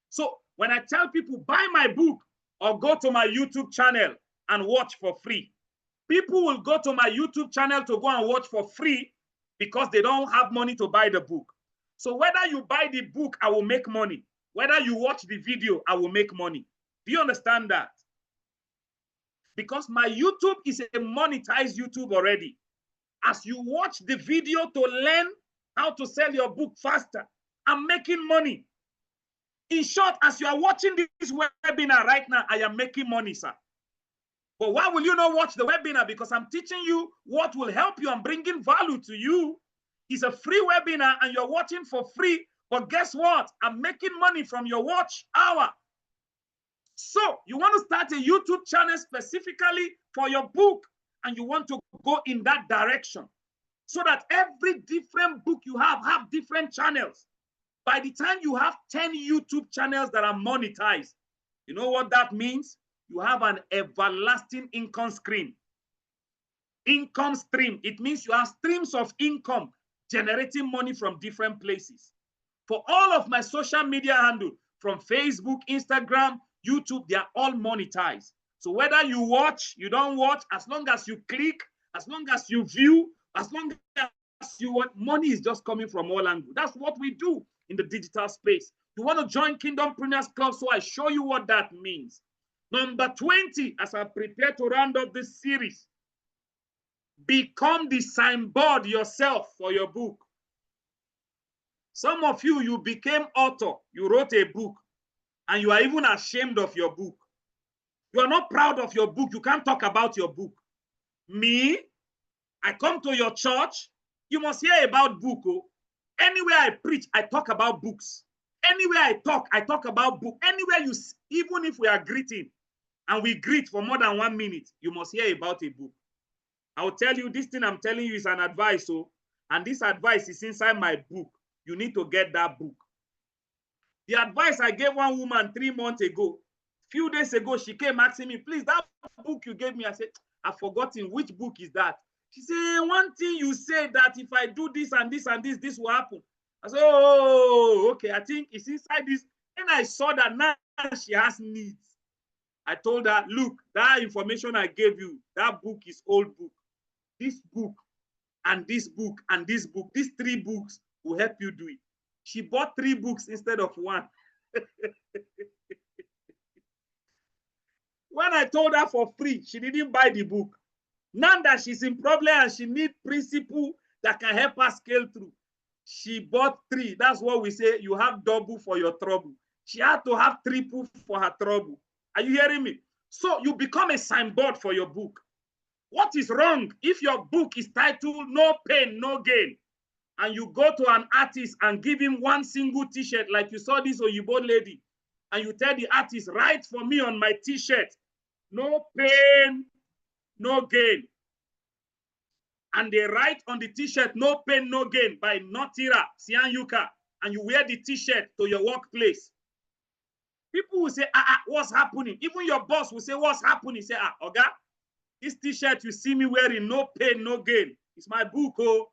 So when I tell people, buy my book or go to my YouTube channel and watch for free, people will go to my YouTube channel to go and watch for free because they don't have money to buy the book. So whether you buy the book, I will make money. Whether you watch the video, I will make money. Do you understand that? Because my YouTube is a monetized YouTube already. As you watch the video to learn how to sell your book faster, I'm making money. In short, as you are watching this webinar right now, I am making money, sir. But why will you not watch the webinar? Because I'm teaching you what will help you and bringing value to you. It's a free webinar and you're watching for free. But guess what? I'm making money from your watch hour. So you want to start a YouTube channel specifically for your book and you want to go in that direction so that every different book you have different channels. By the time you have 10 YouTube channels that are monetized, you know what that means? You have an everlasting income stream. Income stream. It means you have streams of income generating money from different places. For all of my social media handle, from Facebook, Instagram, YouTube, they are all monetized. So whether you watch, you don't watch, as long as you click, as long as you view, as long as you want, money is just coming from all angles. That's what we do in the digital space. You want to join Kingdompreneurs Club, so I show you what that means. Number 20, as I prepare to round up this series, become the signboard yourself for your book. Some of you became author. You wrote a book, and you are even ashamed of your book. You are not proud of your book. You can't talk about your book. Me, I come to your church. You must hear about book. Oh. Anywhere I preach, I talk about books. Anywhere I talk about book. Anywhere you, even if we are greeting, and we greet for more than 1 minute, you must hear about a book. I will tell you, this thing I'm telling you is an advice. So, and this advice is inside my book. You need to get that book. The advice I gave one woman 3 months ago, few days ago, she came asking me, please, that book you gave me, I said, I've forgotten. Which book is that? She said, one thing you said that if I do this and this and this, this will happen. I said, oh, okay, I think it's inside this. And I saw that now she has needs. I told her, look, that information I gave you, that book is old book. This book and this book and this book, these 3 books will help you do it. She bought 3 books instead of 1. When I told her for free, she didn't buy the book. Now that she's in problem and she needs principle that can help her scale through, she bought 3. That's what we say, you have double for your trouble. She had to have triple for her trouble. Are you hearing me? So you become a signboard for your book. What is wrong if your book is titled No Pain, No Gain, and you go to an artist and give him 1 single t-shirt like you saw this Oyibo lady, and you tell the artist, write for me on my t-shirt, no pain, no gain. And they write on the t-shirt, no pain, no gain by Notira Sianyuka, and you wear the t-shirt to your workplace. People will say, what's happening? Even your boss will say, what's happening? Say, Oga, this t-shirt you see me wearing, no pain, no gain. It's my book, oh.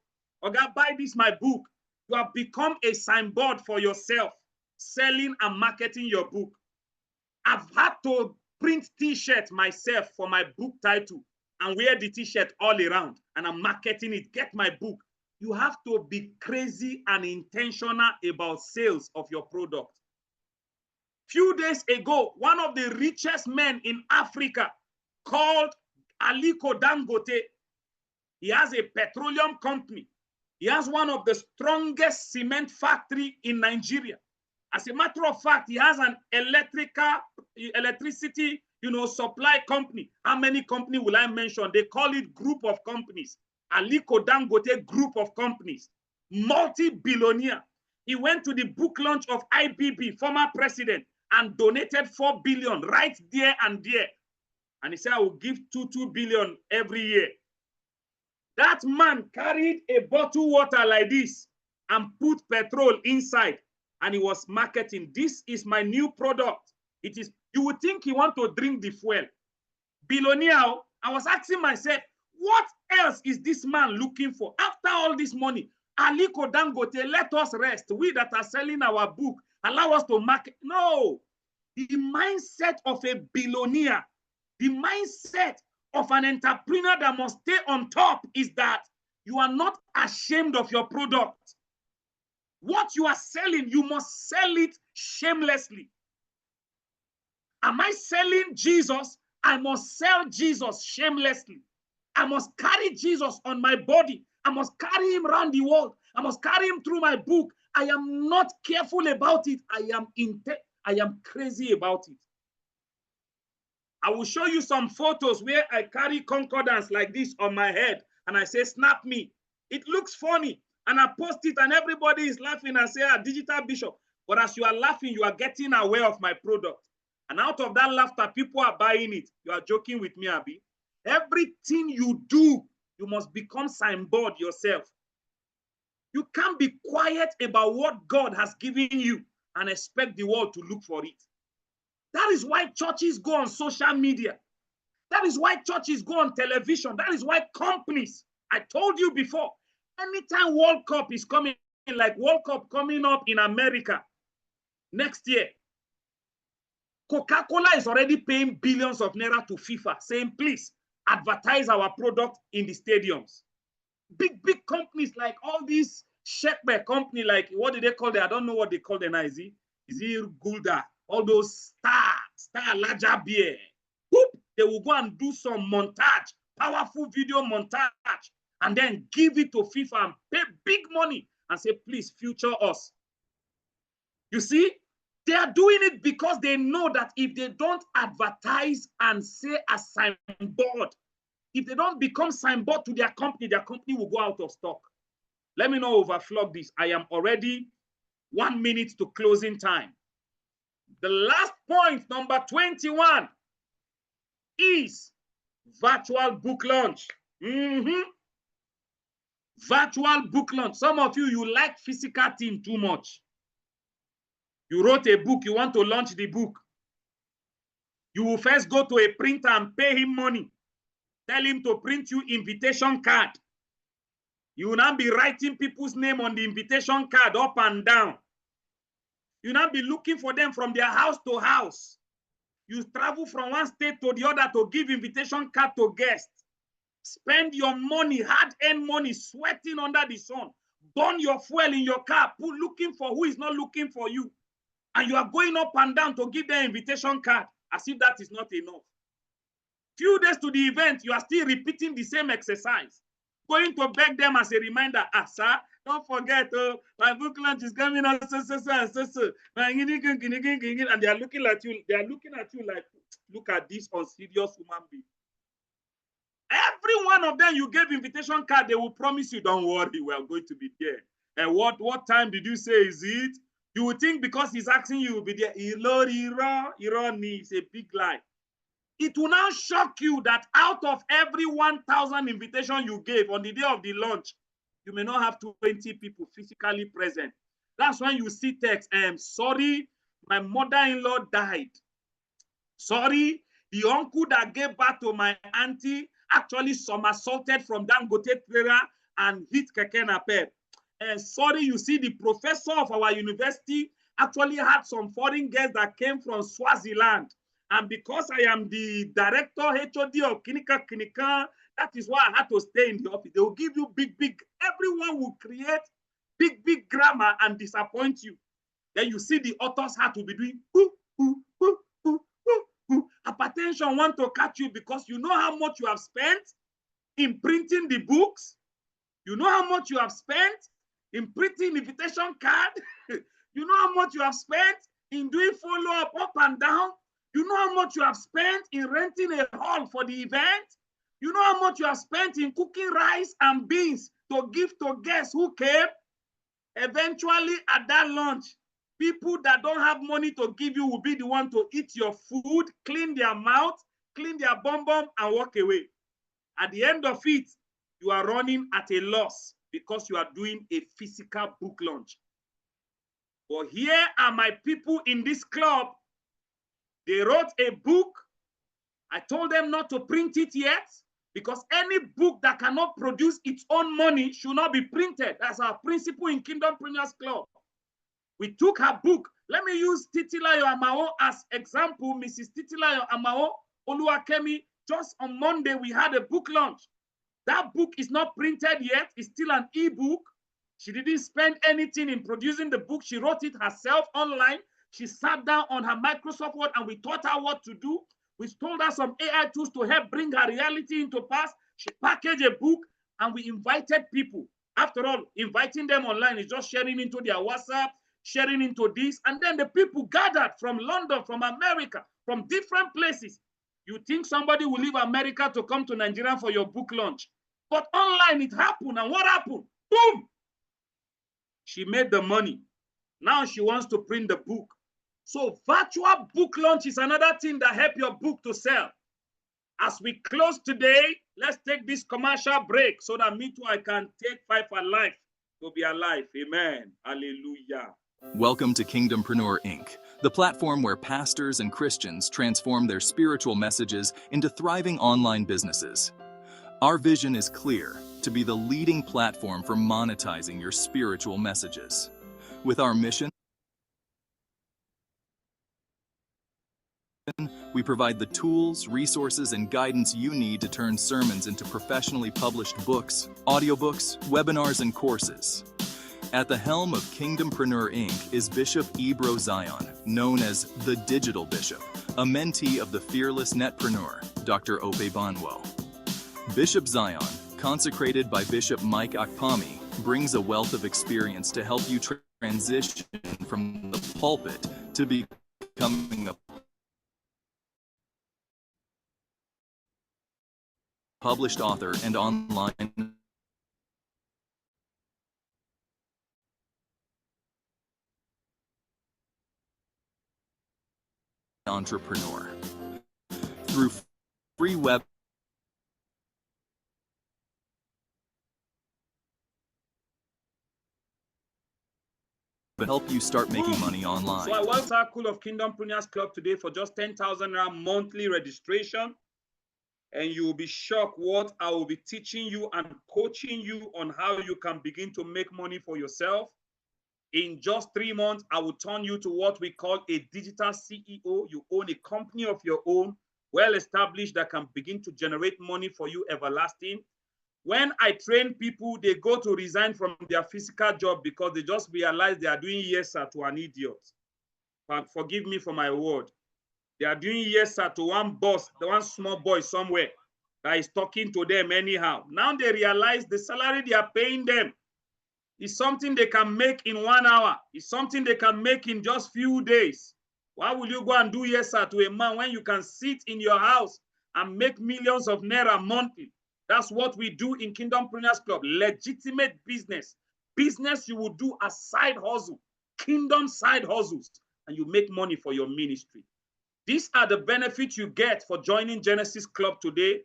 Oga, buy this, my book. You have become a signboard for yourself, selling and marketing your book. I've had to print t-shirt myself for my book title and wear the t-shirt all around, and I'm marketing it. Get my book. You have to be crazy and intentional about sales of your product. Few days ago, one of the richest men in Africa called Aliko Dangote, he has a petroleum company. He has one of the strongest cement factory in Nigeria. As a matter of fact, he has an electricity, supply company. How many companies will I mention? They call it group of companies. Aliko Dangote group of companies. Multi-billionaire. He went to the book launch of IBB, former president, and donated 4 billion right there and there. And he said, I will give 2 billion every year. That man carried a bottle water like this and put petrol inside, and he was marketing. This is my new product. It is, you would think he want to drink the fuel. Billionaire, I was asking myself, what else is this man looking for? After all this money, Aliko Dangote, let us rest. We that are selling our book, allow us to market. No. The mindset of a billionaire, the mindset of an entrepreneur that must stay on top is that you are not ashamed of your product. What you are selling, you must sell it shamelessly. Am I selling Jesus? I must sell Jesus shamelessly. I must carry Jesus on my body. I must carry him around the world. I must carry him through my book. I am not careful about it. I am crazy about it. I will show you some photos where I carry concordance like this on my head and I say, snap me. It looks funny. And I post it and everybody is laughing and say, digital bishop. But as you are laughing, you are getting aware of my product. And out of that laughter, people are buying it. You are joking with me, Abi. Everything you do, you must become signboard yourself. You can't be quiet about what God has given you and expect the world to look for it. That is why churches go on social media. That is why churches go on television. That is why companies, I told you before, anytime World Cup is coming, like World Cup coming up in America next year, Coca-Cola is already paying billions of naira to FIFA, saying, please advertise our product in the stadiums. Big companies like all these Shekbe company, like what do they call them? I don't know what they call them now. Is it Gulda? All those star larger beer. Whoop, they will go and do some montage, powerful video montage, and then give it to FIFA and pay big money and say, please future us. You see, they are doing it because they know that if they don't advertise and say a signboard, if they don't become signboard to their company will go out of stock. Let me not overflog this. I am already 1 minute to closing time. The last point, number 21, is virtual book launch. Virtual book launch. Some of you like physical thing too much. You wrote a book, you want to launch the book. You will first go to a printer and pay him money. Tell him to print you invitation card. You will now be writing people's name on the invitation card up and down. You will now be looking for them from their house to house. You travel from one state to the other to give invitation card to guests. Spend your money, hard-earned money, sweating under the sun. Burn your fuel in your car, looking for who is not looking for you. And you are going up and down to give them invitation card as if that is not enough. Few days to the event, you are still repeating the same exercise. Going to beg them as a reminder, sir, don't forget, my book launch is coming out, so. And they are looking at you, like, look at this unserious human being. Every one of them you gave invitation card, they will promise you, don't worry, we are going to be there. And what time did you say is it? You would think because he's asking you, will be there. It's a big lie. It will now shock you that out of every 1,000 invitation you gave on the day of the launch, you may not have 20 people physically present. That's when you see text, sorry, my mother-in-law died. Sorry, the uncle that gave birth to my auntie actually somersaulted from Dangote trailer and hit Keke Napep. Sorry, you see, the professor of our university actually had some foreign guests that came from Swaziland. And because I am the director, HOD of Kinika, that is why I had to stay in the office. They will give you big, everyone will create big grammar and disappoint you. Then you see the authors had to be doing, Hypertension want to catch you because you know how much you have spent in printing the books. You know how much you have spent in printing invitation card. You know how much you have spent in doing follow-up up and down. You know how much you have spent in renting a hall for the event. You know how much you have spent in cooking rice and beans to give to guests who came. Eventually, at that lunch, people that don't have money to give you will be the one to eat your food, clean their mouth, clean their bum bum, and walk away. At the end of it, you are running at a loss because you are doing a physical book launch. But here are my people in this club. They wrote a book. I told them not to print it yet because any book that cannot produce its own money should not be printed. That's our principle in Kingdompreneurs Club. We took her book. Let me use Titilayo Amao as example. Mrs. Titilayo Amao Oluwakemi, just on Monday, we had a book launch. That book is not printed yet. It's still an e-book. She didn't spend anything in producing the book. She wrote it herself online. She sat down on her Microsoft Word and we taught her what to do. We told her some AI tools to help bring her reality into pass. She packaged a book and we invited people. After all, inviting them online is just sharing into their WhatsApp, sharing into this. And then the people gathered from London, from America, from different places. You think somebody will leave America to come to Nigeria for your book launch. But online it happened. And what happened? Boom! She made the money. Now she wants to print the book. So virtual book launch is another thing that helps your book to sell. As we close today, let's take this commercial break so that me too, I can take 5 alive to be alive. Amen. Hallelujah. Welcome to Kingdompreneur Inc., the platform where pastors and Christians transform their spiritual messages into thriving online businesses. Our vision is clear: to be the leading platform for monetizing your spiritual messages. With our mission, we provide the tools, resources, and guidance you need to turn sermons into professionally published books, audiobooks, webinars, and courses. At the helm of Kingdompreneur Inc. is Bishop IBRO ZION, known as the Digital Bishop, a mentee of the fearless netpreneur, Dr. Ope Banwo. Bishop Zion, consecrated by Bishop Mike Akpami, brings a wealth of experience to help you transition from the pulpit to becoming a published author and online entrepreneur. Through free web help you start making money online. So I welcome our School of Kingdompreneurs Club today for just 10,000 Rand monthly registration. And you will be shocked what I will be teaching you and coaching you on how you can begin to make money for yourself. In just 3 months, I will turn you to what we call a digital CEO. You own a company of your own, well-established, that can begin to generate money for you everlasting. When I train people, they go to resign from their physical job because they just realize they are doing yes sir to an idiot. But forgive me for my word. They are doing yes sir to one boss, the one small boy somewhere that is talking to them anyhow. Now they realize the salary they are paying them is something they can make in 1 hour. It's something they can make in just few days. Why will you go and do yes sir to a man when you can sit in your house and make millions of naira monthly? That's what we do in Kingdompreneurs Club. Legitimate business. Business you will do as side hustle. Kingdom side hustles. And you make money for your ministry. These are the benefits you get for joining Genesis Club today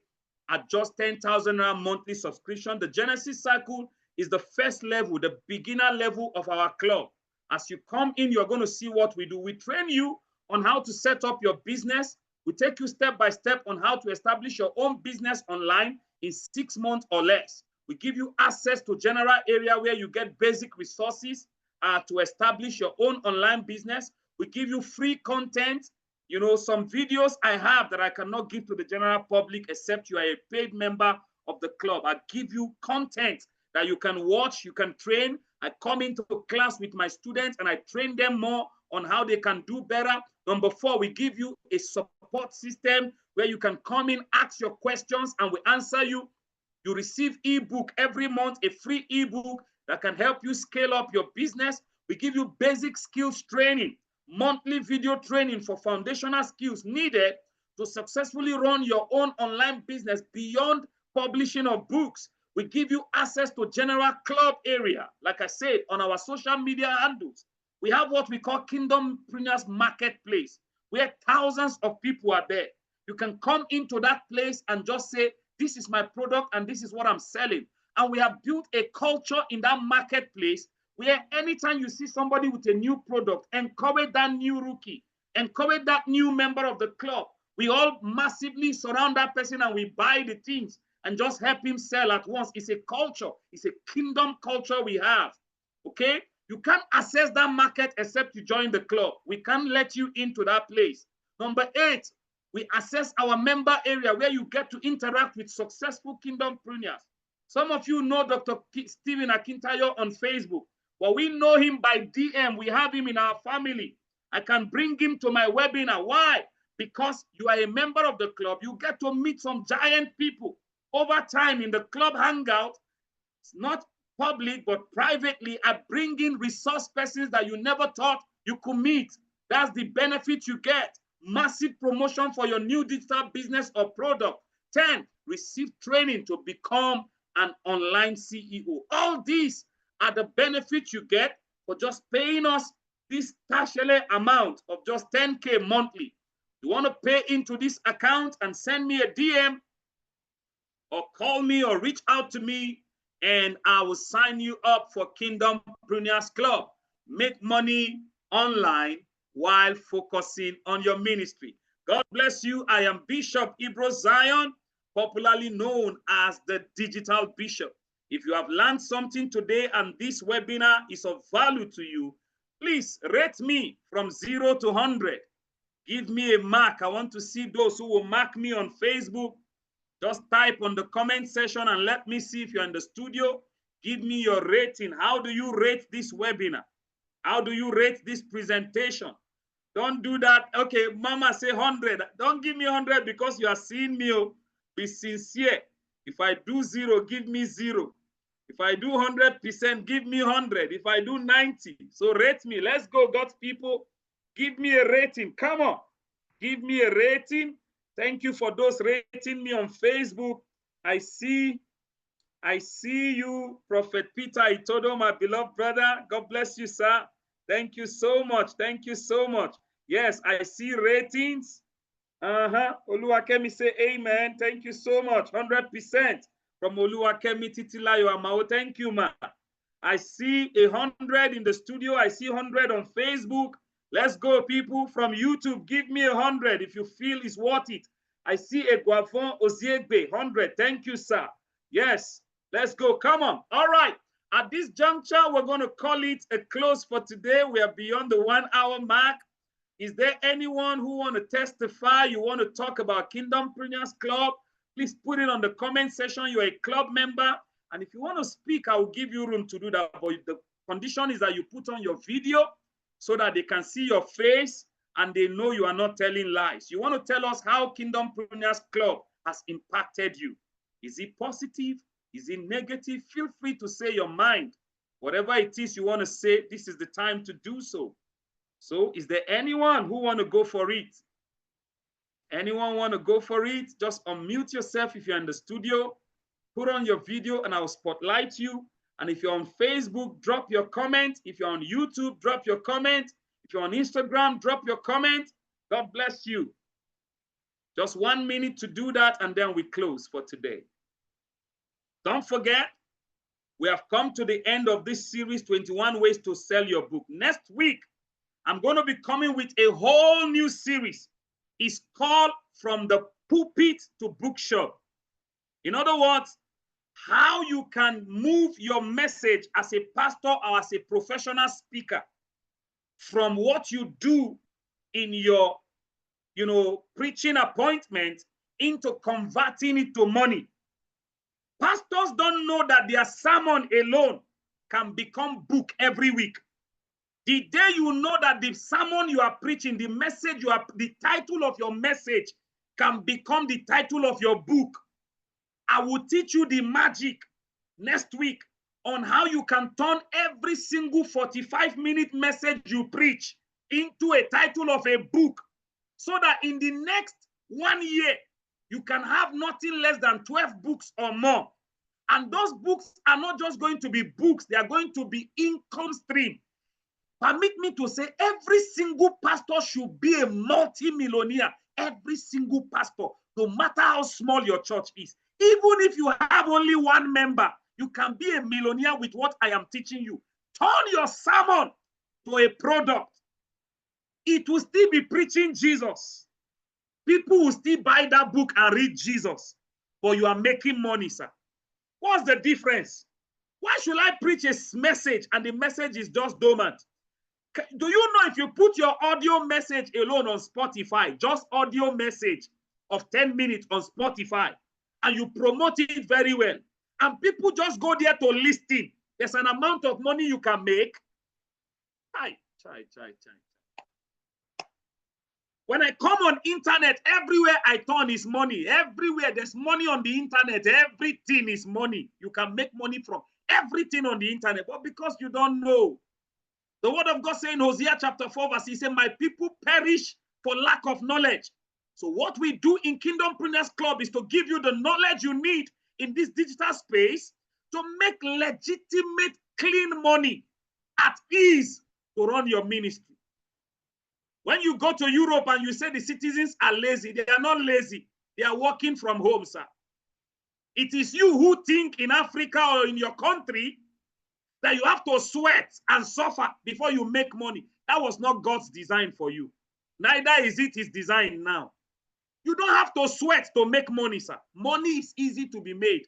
at just 10,000 Rand monthly subscription. The Genesis Cycle is the first level, the beginner level of our club. As you come in, you're going to see what we do. We train you on how to set up your business. We take you step by step on how to establish your own business online in 6 months or less. We give you access to general area where you get basic resources to establish your own online business. We give you free content. You know, some videos I have that I cannot give to the general public except you are a paid member of the club. I give you content that you can watch, you can train, I come into class with my students and I train them more on how they can do better. Number 4, we give you a support system where you can come in, ask your questions, and we answer you. You receive ebook every month, a free ebook that can help you scale up your business. We give you basic skills training, monthly video training for foundational skills needed to successfully run your own online business beyond publishing of books. We give you access to general club area, like I said, on our social media handles. We have what we call Kingdompreneurs Marketplace, where thousands of people are there. You can come into that place and just say, this is my product and this is what I'm selling. And we have built a culture in that marketplace where anytime you see somebody with a new product, encourage that new rookie, encourage that new member of the club. We all massively surround that person and we buy the things and just help him sell at once. It's a culture. It's a kingdom culture we have. Okay? You can't access that market except you join the club. We can't let you into that place. Number 8, we access our member area where you get to interact with successful kingdompreneurs. Some of you know Dr. Stephen Akintayo on Facebook, but we know him by DM. We have him in our family. I can bring him to my webinar. Why? Because you are a member of the club. You get to meet some giant people. Over time in the club hangout, it's not public, but privately, I bring in resource persons that you never thought you could meet. That's the benefit you get. Massive promotion for your new digital business or product. 10, receive training to become an online CEO. All these are the benefits you get for just paying us this tertiary amount of just 10K monthly. You want to pay into this account and send me a DM or call me or reach out to me and I will sign you up for Kingdompreneurs Club. Make money online while focusing on your ministry. God bless you. I am Bishop IBRO ZION, popularly known as the Digital Bishop. If you have learned something today and this webinar is of value to you, please rate me from 0 to 100. Give me a mark. I want to see those who will mark me on Facebook. Just type on the comment section and let me see if you're in the studio. Give me your rating. How do you rate this webinar? How do you rate this presentation? Don't do that. Okay, Mama say 100. Don't give me 100 because you are seeing me. Be sincere. If I do 0, give me 0. If I do 100%, give me 100. If I do 90, so rate me. Let's go, God's people. Give me a rating. Come on. Give me a rating. Thank you for those rating me on Facebook. I see you, Prophet Peter Itodo, my beloved brother. God bless you, sir. Thank you so much. Thank you so much. Yes, I see ratings. Oluwakemi say amen. Thank you so much. 100% from Oluwakemi Titilayo Amao. Thank you, ma. I see 100 in the studio. I see 100 on Facebook. Let's go, people. From YouTube, give me 100 if you feel it's worth it. I see a Guavon Oziegbe, 100. Thank you, sir. Yes, let's go. Come on. All right. At this juncture, we're going to call it a close for today. We are beyond the 1 hour mark. Is there anyone who want to testify? You want to talk about Kingdompreneurs Club? Please put it on the comment section. You're a club member. And if you want to speak, I will give you room to do that. But the condition is that you put on your video so that they can see your face and they know you are not telling lies. You want to tell us how Kingdompreneurs Club has impacted you. Is it positive? Is it negative? Feel free to say your mind. Whatever it is you want to say, this is the time to do so. So is there anyone who want to go for it? Anyone want to go for it? Just unmute yourself if you're in the studio. Put on your video and I'll spotlight you. And if you're on Facebook, drop your comment. If you're on YouTube, drop your comment. If you're on Instagram, drop your comment. God bless you. Just 1 minute to do that and then we close for today. Don't forget, we have come to the end of this series, 21 Ways to Sell Your Book. Next week, I'm going to be coming with a whole new series. It's called From the Pulpit to Bookshop. In other words, how you can move your message as a pastor or as a professional speaker from what you do in your, preaching appointment into converting it to money. Pastors don't know that their sermon alone can become book every week. The day you know that the sermon you are preaching, the message the title of your message can become the title of your book. I will teach you the magic next week on how you can turn every single 45-minute message you preach into a title of a book, so that in the next 1 year, you can have nothing less than 12 books or more. And those books are not just going to be books, they are going to be income stream. Permit me to say, every single pastor should be a multi-millionaire. Every single pastor, no matter how small your church is. Even if you have only one member, you can be a millionaire with what I am teaching you. Turn your sermon to a product. It will still be preaching Jesus. People will still buy that book and read Jesus. But you are making money, sir. What's the difference? Why should I preach a message and the message is just dormant? Do you know if you put your audio message alone on Spotify, just audio message of 10 minutes on Spotify, and you promote it very well, and people just go there to listen, there's an amount of money you can make? When I come on internet, everywhere I turn is money. Everywhere there's money on the internet, everything is money. You can make money from everything on the internet, but because you don't know. The word of God saying in Hosea chapter 4 verse, he said, my people perish for lack of knowledge. So what we do in Kingdompreneurs Club is to give you the knowledge you need in this digital space to make legitimate, clean money at ease to run your ministry. When you go to Europe and you say the citizens are lazy, they are not lazy. They are working from home, sir. It is you who think in Africa or in your country that you have to sweat and suffer before you make money. That was not God's design for you. Neither is it his design now. You don't have to sweat to make money, sir. Money is easy to be made.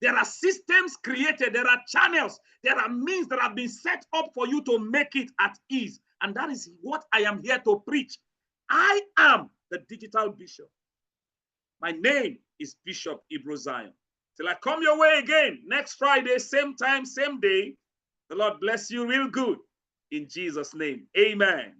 There are systems created. There are channels. There are means that have been set up for you to make it at ease. And that is what I am here to preach. I am the digital bishop. My name is Bishop IBRO ZION. Till I come your way again next Friday, same time, same day. The Lord bless you real good. In Jesus' name, amen.